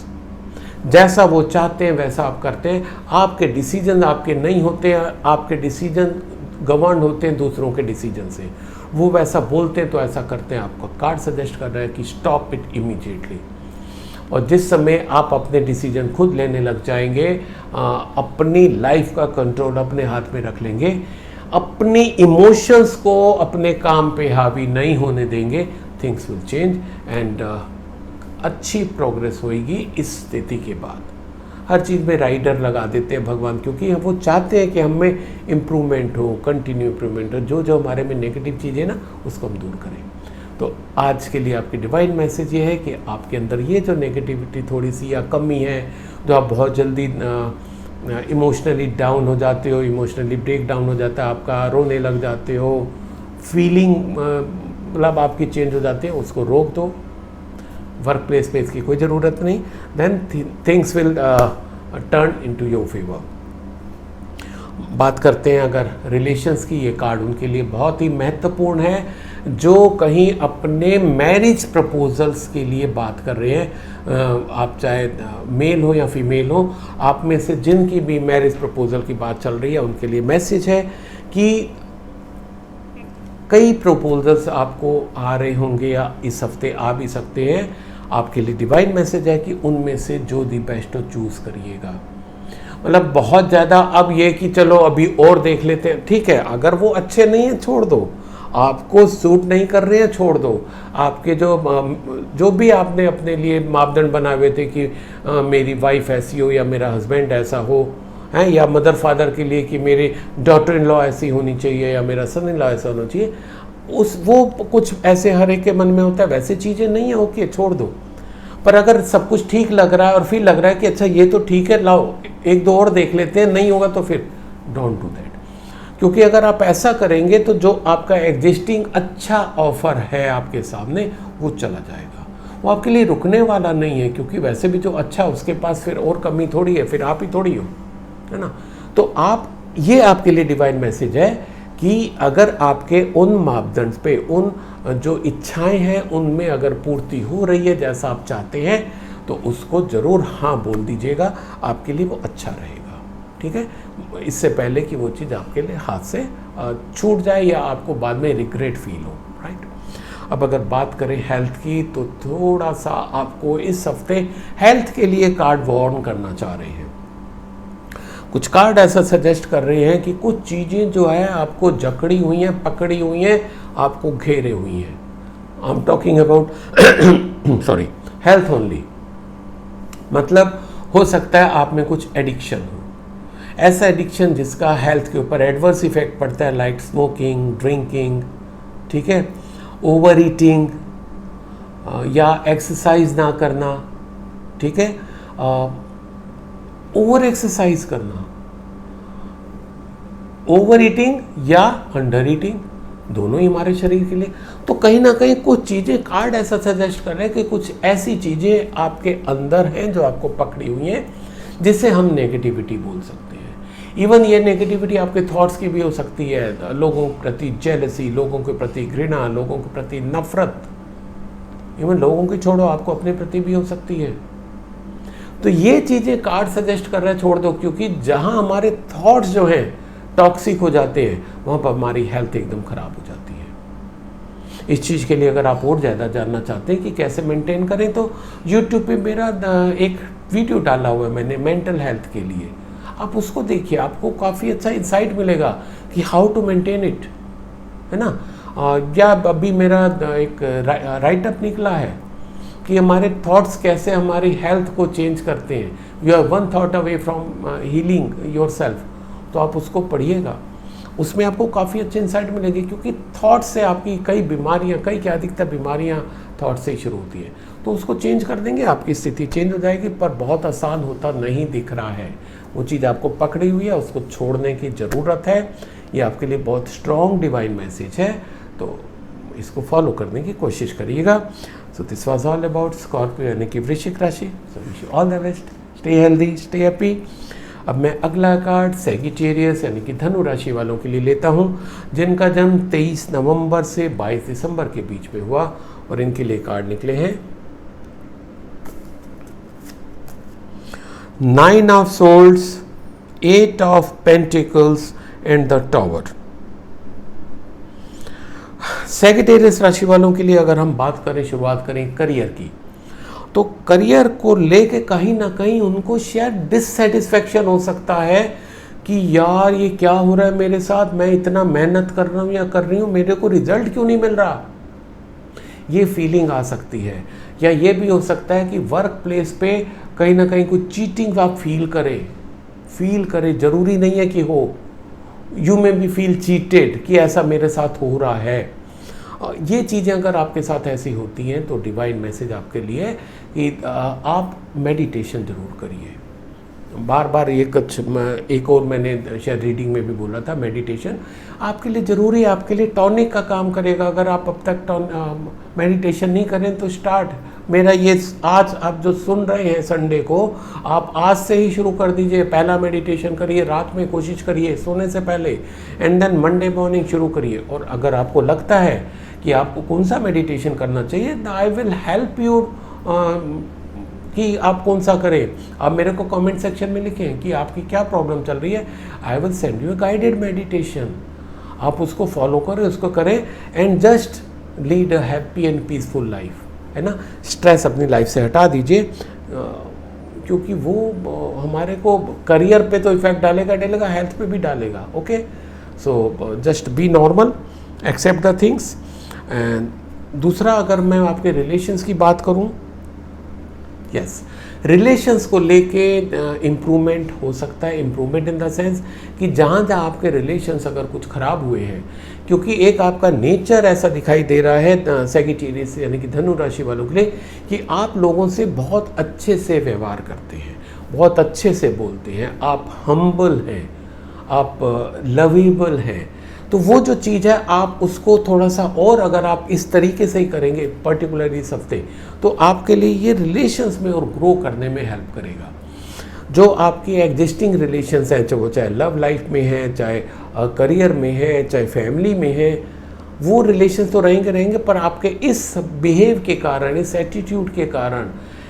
जैसा वो चाहते हैं वैसा आप करते हैं, आपके डिसीजन आपके नहीं होते हैं, आपके डिसीजन गवर्न होते हैं दूसरों के डिसीजन से। वो वैसा बोलते हैं तो ऐसा करते हैं। आपको कार्ड सजेस्ट कर रहा है कि स्टॉप इट इमीडिएटली। और जिस समय आप अपने डिसीजन खुद लेने लग जाएंगे, अपनी लाइफ का कंट्रोल अपने हाथ में रख लेंगे, अपनी इमोशंस को अपने काम पे हावी नहीं होने देंगे, थिंग्स विल चेंज एंड अच्छी प्रोग्रेस होगी इस स्थिति के बाद। हर चीज़ में राइडर लगा देते हैं भगवान, क्योंकि वो चाहते हैं कि हम में इम्प्रूवमेंट हो, कंटिन्यू इम्प्रूवमेंट हो। जो जो हमारे में नेगेटिव चीज़ें ना उसको हम दूर करें। तो आज के लिए आपकी डिवाइन मैसेज ये है कि आपके अंदर ये जो नेगेटिविटी थोड़ी सी या कमी है, जो आप बहुत जल्दी इमोशनली डाउन हो जाते हो, इमोशनली ब्रेक डाउन हो जाता है आपका, रोने लग जाते हो, फीलिंग मतलब आपकी चेंज हो जाती है, उसको रोक दो। वर्क प्लेस पे इसकी कोई ज़रूरत नहीं, then things will turn into your favour. बात करते हैं अगर रिलेशंस की, ये कार्ड उनके लिए बहुत ही महत्वपूर्ण है जो कहीं अपने मैरिज प्रपोजल्स के लिए बात कर रहे हैं। आप चाहे मेल हो या फीमेल हो, आप में से जिनकी भी मैरिज प्रपोजल की बात चल रही है उनके लिए मैसेज है कि कई प्रपोजल्स आपको आ रहे होंगे या इस हफ्ते आ भी सकते हैं। आपके लिए डिवाइन मैसेज है कि उनमें से जो दी बेस्ट हो चूज़ करिएगा। मतलब बहुत ज़्यादा अब ये कि चलो अभी और देख लेते हैं, ठीक है, अगर वो अच्छे नहीं हैं छोड़ दो, आपको सूट नहीं कर रहे हैं छोड़ दो। आपके जो भी आपने अपने लिए मापदंड बनाए हुए थे कि मेरी वाइफ ऐसी हो या मेरा हस्बैंड ऐसा हो, हैं, या मदर फादर के लिए कि मेरी डॉटर इन लॉ ऐसी होनी चाहिए या मेरा सन इन लॉ ऐसा होना चाहिए, वो कुछ ऐसे हर एक के मन में होता है, वैसे चीज़ें नहीं है, ओके छोड़ दो। पर अगर सब कुछ ठीक लग रहा है और फिर लग रहा है कि अच्छा ये तो ठीक है, लाओ एक दो और देख लेते हैं, नहीं होगा तो फिर डोंट डू दैट। क्योंकि अगर आप ऐसा करेंगे तो जो आपका एग्जिस्टिंग अच्छा ऑफर है आपके सामने वो चला जाएगा, वो आपके लिए रुकने वाला नहीं है। क्योंकि वैसे भी जो अच्छा उसके पास फिर और कमी थोड़ी है, फिर आप ही थोड़ी हो, है ना। तो आप, ये आपके लिए डिवाइन मैसेज है कि अगर आपके उन मापदंड पे, उन जो इच्छाएं हैं उनमें अगर पूर्ति हो रही है जैसा आप चाहते हैं, तो उसको ज़रूर हाँ बोल दीजिएगा, आपके लिए वो अच्छा रहेगा। ठीक है, इससे पहले कि वो चीज़ आपके लिए हाथ से छूट जाए या आपको बाद में रिग्रेट फील हो, राइट। अब अगर बात करें हेल्थ की, तो थोड़ा सा आपको इस हफ्ते हेल्थ के लिए कार्ड वार्न करना चाह रहे हैं। कुछ कार्ड ऐसा सजेस्ट कर रहे हैं कि कुछ चीज़ें जो है आपको जकड़ी हुई हैं, पकड़ी हुई हैं, आपको घेरे हुई हैं। I am talking about sorry health only. मतलब हो सकता है आप में कुछ एडिक्शन हो, ऐसा एडिक्शन जिसका हेल्थ के ऊपर एडवर्स इफेक्ट पड़ता है, लाइक स्मोकिंग, ड्रिंकिंग, ठीक है, ओवर ईटिंग या एक्सरसाइज ना करना, ठीक है, ओवर एक्सरसाइज करना, ओवर ईटिंग या अंडर ईटिंग, दोनों ही हमारे शरीर के लिए। तो कहीं ना कहीं कुछ चीज़ें कार्ड ऐसा सजेस्ट कर रहे हैं कि कुछ ऐसी चीज़ें आपके अंदर हैं जो आपको पकड़ी हुई हैं, जिसे हम नेगेटिविटी बोल सकते हैं। इवन ये नेगेटिविटी आपके थॉट्स की भी हो सकती है, लोगों के प्रति जेलसी, लोगों के प्रति घृणा, लोगों के प्रति नफरत, इवन लोगों की छोड़ो आपको अपने प्रति भी हो सकती है। तो ये चीज़ें कार्ड सजेस्ट कर रहे हैं छोड़ दो, क्योंकि जहाँ हमारे थॉट्स जो हैं टॉक्सिक हो जाते हैं वहाँ पर हमारी हेल्थ एकदम ख़राब हो जाती है। इस चीज़ के लिए अगर आप और ज़्यादा जानना चाहते हैं कि कैसे मेंटेन करें, तो यूट्यूब पे मेरा एक वीडियो डाला हुआ है मैंने मेंटल हेल्थ के लिए, आप उसको देखिए, आपको काफ़ी अच्छा इंसाइट मिलेगा कि हाउ टू मेंटेन इट, है ना। या अभी मेरा एक राइटअप निकला है कि हमारे थॉट्स कैसे हमारी हेल्थ को चेंज करते हैं। You are one thought away from healing yourself, तो आप उसको पढ़िएगा, उसमें आपको काफ़ी अच्छे इंसाइट मिलेंगे, क्योंकि थॉट से आपकी कई बीमारियां, कई क्या अधिकतर बीमारियां थॉट से ही शुरू होती है। तो उसको चेंज कर देंगे, आपकी स्थिति चेंज हो जाएगी, पर बहुत आसान होता नहीं दिख रहा है। वो चीज़ आपको पकड़ी हुई है, उसको छोड़ने की ज़रूरत है। ये आपके लिए बहुत स्ट्रॉन्ग डिवाइन मैसेज है, तो इसको फॉलो करने की कोशिश करिएगा। सो this was all about Scorpio यानी कि वृश्चिक राशि। So wish you all the best, stay healthy, stay happy. अब मैं अगला कार्ड सैगिटेरियस यानी कि धनु राशि वालों के लिए लेता हूं, जिनका जन्म 23 नवंबर से 22 दिसंबर के बीच में हुआ, और इनके लिए कार्ड निकले हैं 9 of swords, 8 of pentacles and the tower. Sagittarius राशि वालों के लिए अगर हम बात करें, शुरुआत करें करियर की, तो करियर को लेके कहीं ना कहीं उनको शायद डिससेटिस्फैक्शन हो सकता है कि यार ये क्या हो रहा है मेरे साथ, मैं इतना मेहनत कर रहा हूँ या कर रही हूँ, मेरे को रिजल्ट क्यों नहीं मिल रहा। ये फीलिंग आ सकती है। या ये भी हो सकता है कि वर्क प्लेस पे कहीं ना कहीं कुछ चीटिंग आप फील करें, ज़रूरी नहीं है कि हो, यू में भी फील चीटेड कि ऐसा मेरे साथ हो रहा है। ये चीज़ें अगर आपके साथ ऐसी होती हैं तो डिवाइन मैसेज आपके लिए कि आप मेडिटेशन ज़रूर करिए। बार बार ये कुछ एक और मैंने शायद रीडिंग में भी बोला था, मेडिटेशन आपके लिए ज़रूरी है, आपके लिए टॉनिक का काम करेगा। अगर आप अब तक मेडिटेशन नहीं करें तो स्टार्ट, मेरा ये आज आप जो सुन रहे हैं संडे को, आप आज से ही शुरू कर दीजिए। पहला मेडिटेशन करिए, रात में कोशिश करिए सोने से पहले, एंड देन मंडे मॉर्निंग शुरू करिए। और अगर आपको लगता है कि आपको कौन सा मेडिटेशन करना चाहिए, आई विल हेल्प यू कि आप कौन सा करें। आप मेरे को कमेंट सेक्शन में लिखें कि आपकी क्या प्रॉब्लम चल रही है, I will send you a guided meditation. आप उसको फॉलो करें, उसको करें, and just lead a happy and peaceful life, है ना। स्ट्रेस अपनी लाइफ से हटा दीजिए, क्योंकि वो हमारे को करियर पे तो इफेक्ट डालेगा, हेल्थ पे भी डालेगा। Okay, so just be normal, accept the things. And दूसरा, अगर मैं आपके रिलेशंस की बात करूं, यस, रिलेशंस को लेके इम्प्रूवमेंट हो सकता है। इम्प्रूवमेंट इन द सेंस कि जहाँ जहाँ आपके रिलेशंस अगर कुछ ख़राब हुए हैं, क्योंकि एक आपका नेचर ऐसा दिखाई दे रहा है सैगिटेरियस यानी कि धनु राशि वालों के लिए कि आप लोगों से बहुत अच्छे से व्यवहार करते हैं, बहुत अच्छे से बोलते हैं, आप हम्बल हैं, आप लवेबल हैं। तो वो जो चीज़ है आप उसको थोड़ा सा और अगर आप इस तरीके से ही करेंगे पर्टिकुलरली इस हफ्ते, तो आपके लिए ये रिलेशंस में और ग्रो करने में हेल्प करेगा। जो आपकी एग्जिस्टिंग रिलेशंस हैं, चाहे वो चाहे लव लाइफ में है, चाहे करियर में है, चाहे फैमिली में है, वो रिलेशंस तो रहेंगे, पर आपके इस बिहेव के कारण, इस एटीट्यूड के कारण,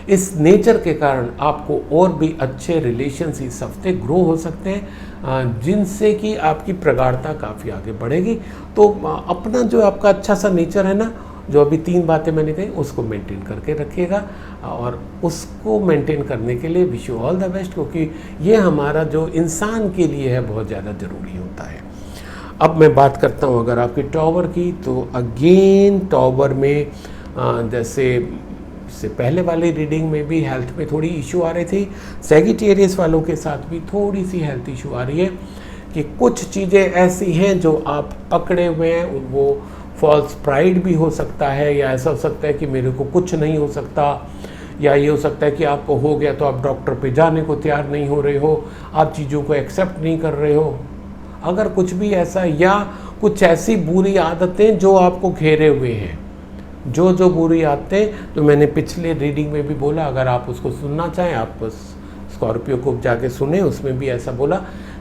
इस नेचर के कारण आपको और भी अच्छे रिलेशंस इस हफ्ते ग्रो हो सकते हैं, जिनसे कि आपकी प्रगाढ़ता काफ़ी आगे बढ़ेगी। तो अपना जो आपका अच्छा सा नेचर है ना, जो अभी 3 बातें मैंने कही, उसको मेंटेन करके रखिएगा, और उसको मेंटेन करने के लिए wish you all the best, क्योंकि ये हमारा जो इंसान के लिए है बहुत ज़्यादा ज़रूरी होता है। अब मैं बात करता हूँ अगर आपकी टॉवर की, तो अगेन टॉवर में जैसे से पहले वाली रीडिंग में भी हेल्थ में थोड़ी इशू आ रही थी, सैगिटेरियस वालों के साथ भी थोड़ी सी हेल्थ इशू आ रही है कि कुछ चीज़ें ऐसी हैं जो आप पकड़े हुए हैं। वो फॉल्स प्राइड भी हो सकता है, या ऐसा हो सकता है कि मेरे को कुछ नहीं हो सकता, या ये हो सकता है कि आपको हो गया तो आप डॉक्टर पे जाने को तैयार नहीं हो रहे हो, आप चीज़ों को एक्सेप्ट नहीं कर रहे हो। अगर कुछ भी ऐसा, या कुछ ऐसी बुरी आदतें जो आपको घेरे हुए हैं, जो बुरी आदतें, तो मैंने पिछले रीडिंग में भी बोला, अगर आप उसको सुनना चाहें आप स्कॉर्पियो को जाके सुने, उसमें भी ऐसा बोला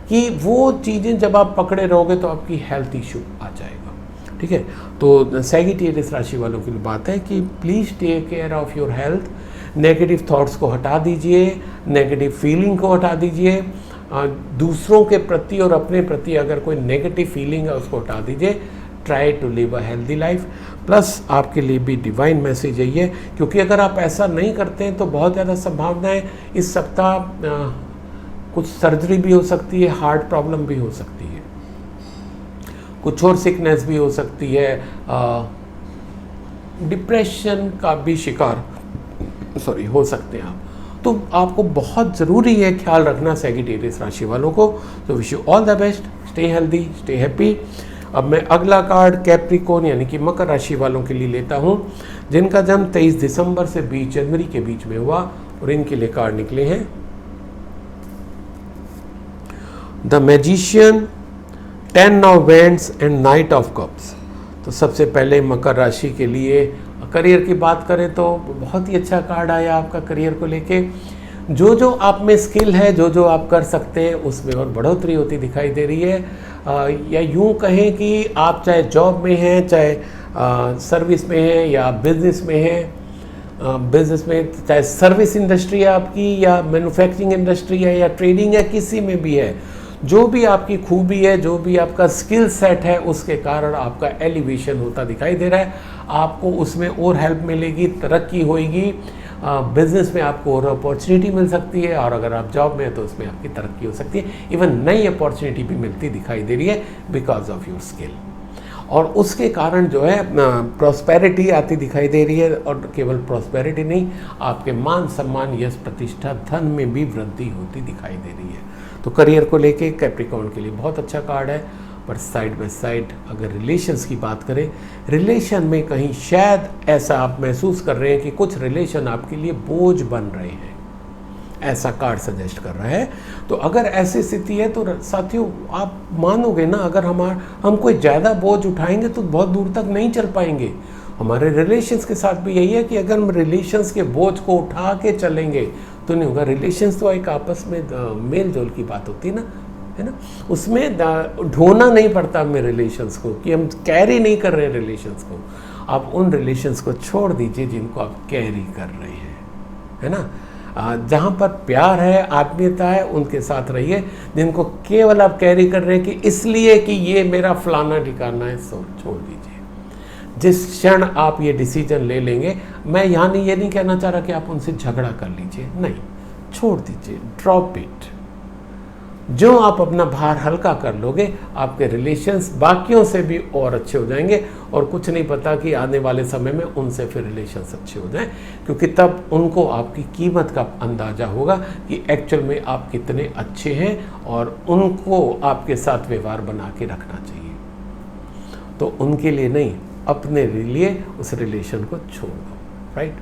कि वो चीज़ें जब आप पकड़े रहोगे तो आपकी हेल्थ इशू आ जाएगा। ठीक है, तो सैगिटेरियस राशि वालों के लिए बात है कि please take care of your health. Negative thoughts को हटा दीजिए, नेगेटिव फीलिंग को हटा दीजिए, दूसरों के प्रति और अपने प्रति अगर कोई नेगेटिव फीलिंग है उसको हटा दीजिए। Try to live a healthy life. Plus आपके लिए भी डिवाइन मैसेज है ये, क्योंकि अगर आप ऐसा नहीं करते हैं तो बहुत ज़्यादा संभावनाएं इस सप्ताह कुछ सर्जरी भी हो सकती है, हार्ट प्रॉब्लम भी हो सकती है, कुछ और सिकनेस भी हो सकती है, डिप्रेशन का भी शिकार सॉरी हो सकते हैं आप। तो आपको बहुत ज़रूरी है ख्याल रखना सैजिटेरियस राशि वालों को। तो wish you all the best, stay healthy, stay happy. अब मैं अगला कार्ड कैप्रिकॉर्न यानी कि मकर राशि वालों के लिए लेता हूं, जिनका जन्म 23 दिसंबर से 20 जनवरी के बीच में हुआ, और इनके लिए कार्ड निकले हैं the magician, 10 of wands and night of cups. तो सबसे पहले मकर राशि के लिए करियर की बात करें तो बहुत ही अच्छा कार्ड आया आपका करियर को लेके। जो आप में स्किल है, जो आप कर सकते हैं उसमें और बढ़ोतरी होती दिखाई दे रही है। या यूं कहें कि आप चाहे जॉब में हैं, चाहे सर्विस में हैं या बिजनेस में हैं, बिजनेस में चाहे सर्विस इंडस्ट्री है आपकी या मैन्युफैक्चरिंग इंडस्ट्री है या ट्रेडिंग है, किसी में भी है, जो भी आपकी खूबी है, जो भी आपका स्किल सेट है, उसके कारण आपका एलिवेशन होता दिखाई दे रहा है। आपको उसमें और हेल्प मिलेगी, तरक्की होएगी, बिजनेस में आपको और अपॉर्चुनिटी मिल सकती है, और अगर आप जॉब में हैं तो उसमें आपकी तरक्की हो सकती है। इवन नई अपॉर्चुनिटी भी मिलती दिखाई दे रही है बिकॉज ऑफ योर स्किल, और उसके कारण जो है प्रॉस्पेरिटी आती दिखाई दे रही है। और केवल प्रॉस्पेरिटी नहीं, आपके मान सम्मान, यश, प्रतिष्ठा, धन में भी वृद्धि होती दिखाई दे रही है। तो करियर को लेके कैप्रिकॉर्न के लिए बहुत अच्छा कार्ड है। पर साइड बाय साइड अगर रिलेशंस की बात करें, रिलेशन में कहीं शायद ऐसा आप महसूस कर रहे हैं कि कुछ रिलेशन आपके लिए बोझ बन रहे हैं, ऐसा कार्ड सजेस्ट कर रहा है। तो अगर ऐसी स्थिति है तो साथियों आप मानोगे ना, अगर हम कोई ज़्यादा बोझ उठाएंगे तो बहुत दूर तक नहीं चल पाएंगे। हमारे रिलेशंस के साथ भी यही है कि अगर हम रिलेशंस के बोझ को उठा के चलेंगे तो नहीं होगा। रिलेशंस तो एक आपस में मेल जोल की बात होती है ना, उसमें ढोना नहीं पड़ता हमें रिलेशंस को, कि हम कैरी नहीं कर रहे हैं रिलेशंस को। आप उन रिलेशंस को छोड़ दीजिए जिनको आप कैरी कर रहे हैं, है ना। जहाँ पर प्यार है, आत्मीयता है, उनके साथ रहिए। जिनको केवल आप कैरी कर रहे हैं कि इसलिए कि ये मेरा फलाना ठिकाना है, सो छोड़ दीजिए। जिस क्षण आप ये डिसीजन ले लेंगे, मैं यहाँ ये नहीं कहना चाह रहा कि आप उनसे झगड़ा कर लीजिए, नहीं, छोड़ दीजिए, ड्रॉप इट। जो आप अपना भार हल्का कर लोगे, आपके रिलेशंस बाकियों से भी और अच्छे हो जाएंगे, और कुछ नहीं पता कि आने वाले समय में उनसे फिर रिलेशंस अच्छे हो जाएं, क्योंकि तब उनको आपकी कीमत का अंदाज़ा होगा कि एक्चुअल में आप कितने अच्छे हैं, और उनको आपके साथ व्यवहार बना के रखना चाहिए। तो उनके लिए नहीं, अपने लिए उस रिलेशन को छोड़ दो, राइट।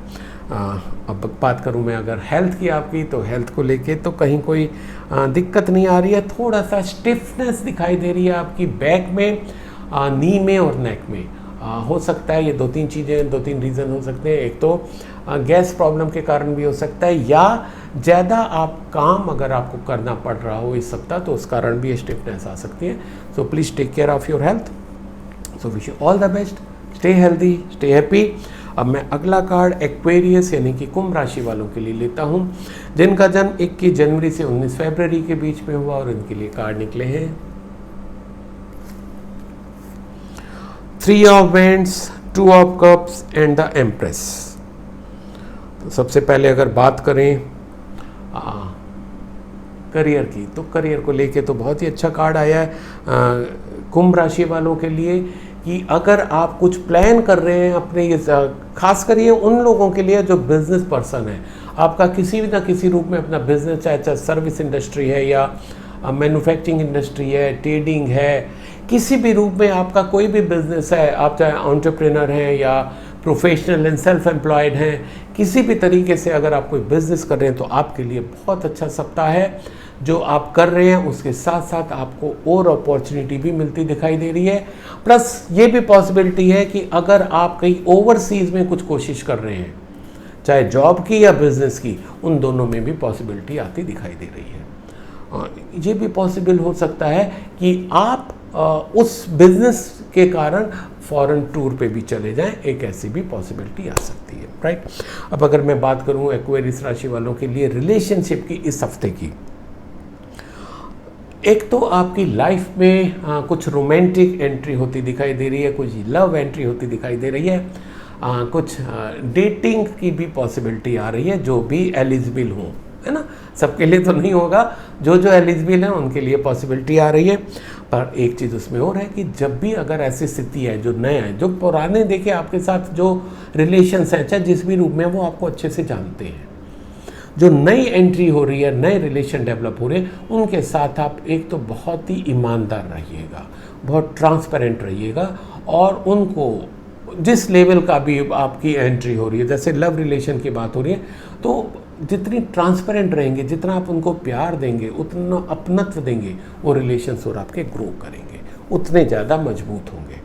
अब बात करूं मैं अगर हेल्थ की आपकी, तो हेल्थ को लेके तो कहीं कोई दिक्कत नहीं आ रही है। थोड़ा सा स्टिफनेस दिखाई दे रही है आपकी बैक में, नी में और नेक में। हो सकता है ये दो तीन रीज़न हो सकते हैं। एक तो गैस प्रॉब्लम के कारण भी हो सकता है, या ज़्यादा आप काम अगर आपको करना पड़ रहा हो इस सप्ताह, तो उस कारण भी स्टिफनेस आ सकती है। So please take care of your health. So wish you all the best, stay healthy, stay happy. अब मैं अगला कार्ड एक्वेरियस यानी कि कुंभ राशि वालों के लिए लेता हूं, जिनका जन्म 21 जनवरी से 19 फरवरी के बीच में हुआ, और इनके लिए कार्ड निकले हैं 3 of wands, 2 of cups and the empress. तो सबसे पहले अगर बात करें करियर की, तो करियर को लेके तो बहुत ही अच्छा कार्ड आया है कुंभ राशि वालों के लिए, कि अगर आप कुछ प्लान कर रहे हैं अपने, ये खास कर ये उन लोगों के लिए जो बिजनेस पर्सन है, आपका किसी ना किसी रूप में अपना बिजनेस, चाहे सर्विस इंडस्ट्री है या मैन्युफैक्चरिंग इंडस्ट्री है, ट्रेडिंग है, किसी भी रूप में आपका कोई भी बिजनेस है, आप चाहे एंटरप्रेन्योर हैं या प्रोफेशनल एंड सेल्फ एम्प्लॉयड हैं, किसी भी तरीके से अगर आप कोई बिजनेस कर रहे हैं तो आपके लिए बहुत अच्छा सप्ताह है। जो आप कर रहे हैं उसके साथ साथ आपको और अपॉर्चुनिटी भी मिलती दिखाई दे रही है। प्लस ये भी पॉसिबिलिटी है कि अगर आप कहीं ओवरसीज़ में कुछ कोशिश कर रहे हैं, चाहे जॉब की या बिजनेस की, उन दोनों में भी पॉसिबिलिटी आती दिखाई दे रही है। ये भी पॉसिबल हो सकता है कि आप उस बिजनेस के कारण फॉरेन टूर पे भी चले जाएं, एक ऐसी भी पॉसिबिलिटी आ सकती है, राइट। अब अगर मैं बात करूं एक्वेरियस राशि वालों के लिए रिलेशनशिप की इस हफ्ते की, एक तो आपकी लाइफ में कुछ रोमांटिक एंट्री होती दिखाई दे रही है, कुछ लव एंट्री होती दिखाई दे रही है, कुछ डेटिंग की भी पॉसिबिलिटी आ रही है, जो भी एलिजिबल हों, है ना। सबके लिए तो नहीं होगा, जो एलिजिबल हैं उनके लिए पॉसिबिलिटी आ रही है। पर एक चीज़ उसमें और है कि जब भी अगर ऐसी स्थिति है, जो नया है, जो पुराने देखिए आपके साथ जो रिलेशंस हैं, चाहे जिस भी रूप में, वो आपको अच्छे से जानते हैं। जो नई एंट्री हो रही है, नए रिलेशन डेवलप हो रहे हैं, उनके साथ आप एक तो बहुत ही ईमानदार रहिएगा, बहुत ट्रांसपेरेंट रहिएगा, और उनको जिस लेवल का भी आपकी एंट्री हो रही है, जैसे लव रिलेशन की बात हो रही है, तो जितनी ट्रांसपेरेंट रहेंगे, जितना आप उनको प्यार देंगे, उतना अपनत्व देंगे, वो रिलेशंस और आपके ग्रो करेंगे, उतने ज़्यादा मजबूत होंगे।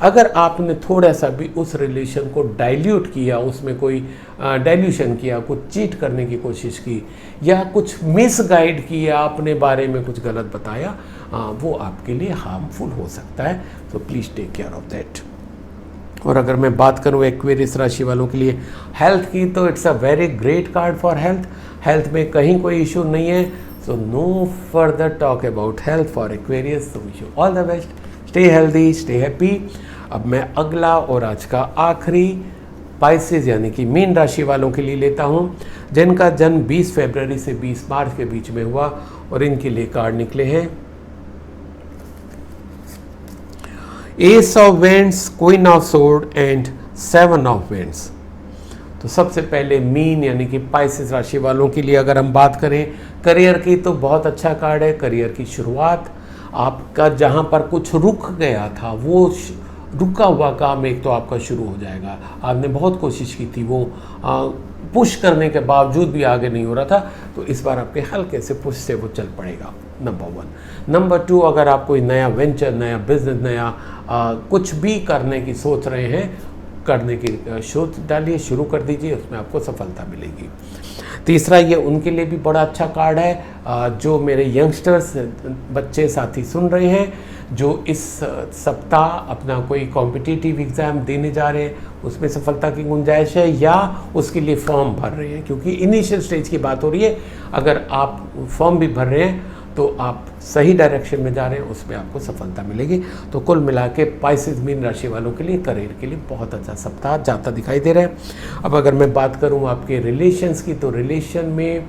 अगर आपने थोड़ा सा भी उस रिलेशन को डाइल्यूट किया, उसमें कोई डाइल्यूशन किया, कुछ चीट करने की कोशिश की, या कुछ मिसगाइड किया, अपने बारे में कुछ गलत बताया, वो आपके लिए हार्मफुल हो सकता है। तो please take care of that. और अगर मैं बात करूँ एक्वेरियस राशि वालों के लिए हेल्थ की, तो it's a very great card for health. Health में कहीं कोई इशू नहीं है, so no further talk about health for Aquarius. So wish you all the best, stay healthy, stay happy. अब मैं अगला और आज का आखिरी पाइसेस यानी कि मीन राशि वालों के लिए लेता हूँ, जिनका जन्म 20 फरवरी से 20 मार्च के बीच में हुआ, और इनके लिए कार्ड निकले हैं S of vends, queen of sword and 7 of vends. तो सबसे पहले मीन यानी कि पाइसेस राशि वालों के लिए अगर हम बात करें करियर की, तो बहुत अच्छा कार्ड है। करियर की शुरुआत, आपका जहाँ पर कुछ रुक गया था, वो रुका हुआ काम एक तो आपका शुरू हो जाएगा। आपने बहुत कोशिश की थी, वो पुश करने के बावजूद भी आगे नहीं हो रहा था, तो इस बार आपके हल्के से पुश से वो चल पड़ेगा, नंबर 1। नंबर 2, अगर आप कोई नया वेंचर, नया बिजनेस, नया कुछ भी करने की सोच रहे हैं, करने की सोच डालिए, शुरू कर दीजिए, उसमें आपको सफलता मिलेगी। तीसरा, ये उनके लिए भी बड़ा अच्छा कार्ड है जो मेरे यंगस्टर्स बच्चे साथी सुन रहे हैं, जो इस सप्ताह अपना कोई कॉम्पिटिटिव एग्ज़ाम देने जा रहे हैं, उसमें सफलता की गुंजाइश है, या उसके लिए फॉर्म भर रहे हैं, क्योंकि इनिशियल स्टेज की बात हो रही है। अगर आप फॉर्म भी भर रहे हैं तो आप सही डायरेक्शन में जा रहे हैं, उसमें आपको सफलता मिलेगी। तो कुल मिला के पाइसेस मीन राशि वालों के लिए करियर के लिए बहुत अच्छा सप्ताह जाता दिखाई दे रहा है। अब अगर मैं बात करूं आपके रिलेशंस की, तो रिलेशन में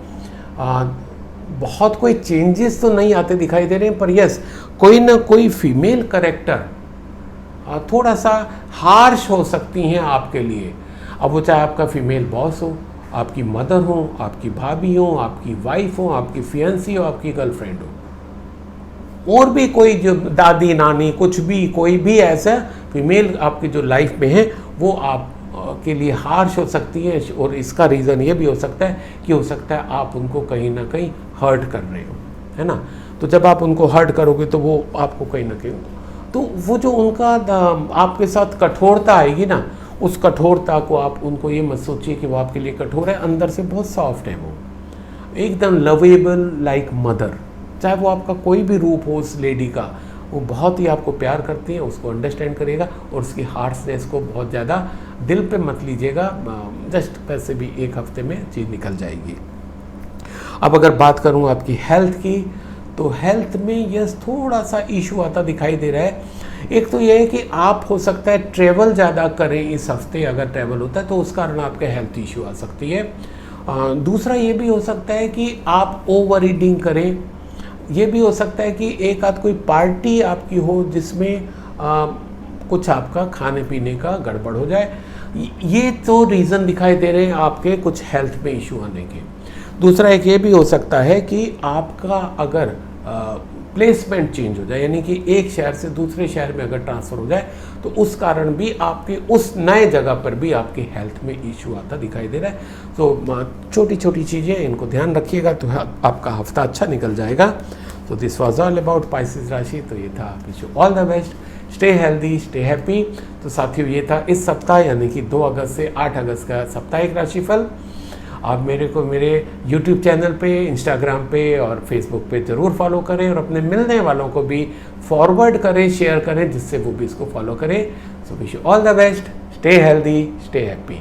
बहुत कोई चेंजेस तो नहीं आते दिखाई दे रहे हैं, पर यस, कोई ना कोई फीमेल कैरेक्टर थोड़ा सा हार्श हो सकती हैं आपके लिए। अब वो चाहे आपका फीमेल बॉस हो, आपकी मदर हो, आपकी भाभी हो, आपकी वाइफ हो, आपकी फियांसी हो, आपकी गर्लफ्रेंड हो, और भी कोई जो दादी नानी, कुछ भी, कोई भी ऐसा फीमेल आपकी जो लाइफ में है, वो आप के लिए हार्श हो सकती है। और इसका रीज़न ये भी हो सकता है कि हो सकता है आप उनको कहीं ना कहीं हर्ट कर रहे हो, है ना। तो जब आप उनको हर्ट करोगे तो वो आपको कहीं ना कहीं, तो वो जो उनका आपके साथ कठोरता आएगी ना, उस कठोरता को आप उनको ये मत सोचिए कि वो आपके लिए कठोर है, अंदर से बहुत सॉफ्ट है, वो एकदम लवेबल लाइक मदर। चाहे वो आपका कोई भी रूप हो उस लेडी का, वो बहुत ही आपको प्यार करती है, उसको अंडरस्टैंड करेगा, और उसकी हार्शनेस को बहुत ज़्यादा दिल पे मत लीजिएगा, जस्ट वैसे भी एक हफ्ते में चीज़ निकल जाएगी। अब अगर बात करूँ आपकी हेल्थ की, तो हेल्थ में यस थोड़ा सा इशू आता दिखाई दे रहा है। एक तो ये है कि आप हो सकता है ट्रैवल ज़्यादा करें इस हफ्ते, अगर ट्रैवल होता है तो उस कारण आपके हेल्थ इशू आ सकती है। दूसरा ये भी हो सकता है कि आप ओवर ईटिंग करें, ये भी हो सकता है कि एक आध कोई पार्टी आपकी हो जिसमें कुछ आपका खाने पीने का गड़बड़ हो जाए। ये तो रीज़न दिखाई दे रहे हैं आपके कुछ हेल्थ में इशू आने के। दूसरा एक ये भी हो सकता है कि आपका अगर प्लेसमेंट चेंज हो जाए, यानी कि एक शहर से दूसरे शहर में अगर ट्रांसफ़र हो जाए, तो उस कारण भी आपके उस नए जगह पर भी आपके हेल्थ में इशू आता दिखाई दे रहा है। तो छोटी छोटी चीज़ें, इनको ध्यान रखिएगा, तो आपका हफ्ता अच्छा निकल जाएगा। तो this was all about Pisces राशि। तो ये था, wish you all the best, stay healthy, stay happy. तो साथियों, ये था इस सप्ताह यानी कि 2 अगस्त से 8 अगस्त का साप्ताहिक राशिफल। आप मेरे YouTube चैनल पे, इंस्टाग्राम पे और फेसबुक पे ज़रूर फॉलो करें, और अपने मिलने वालों को भी फॉरवर्ड करें, शेयर करें, जिससे वो भी इसको फॉलो करें। सो wish you all the best, stay healthy, stay happy.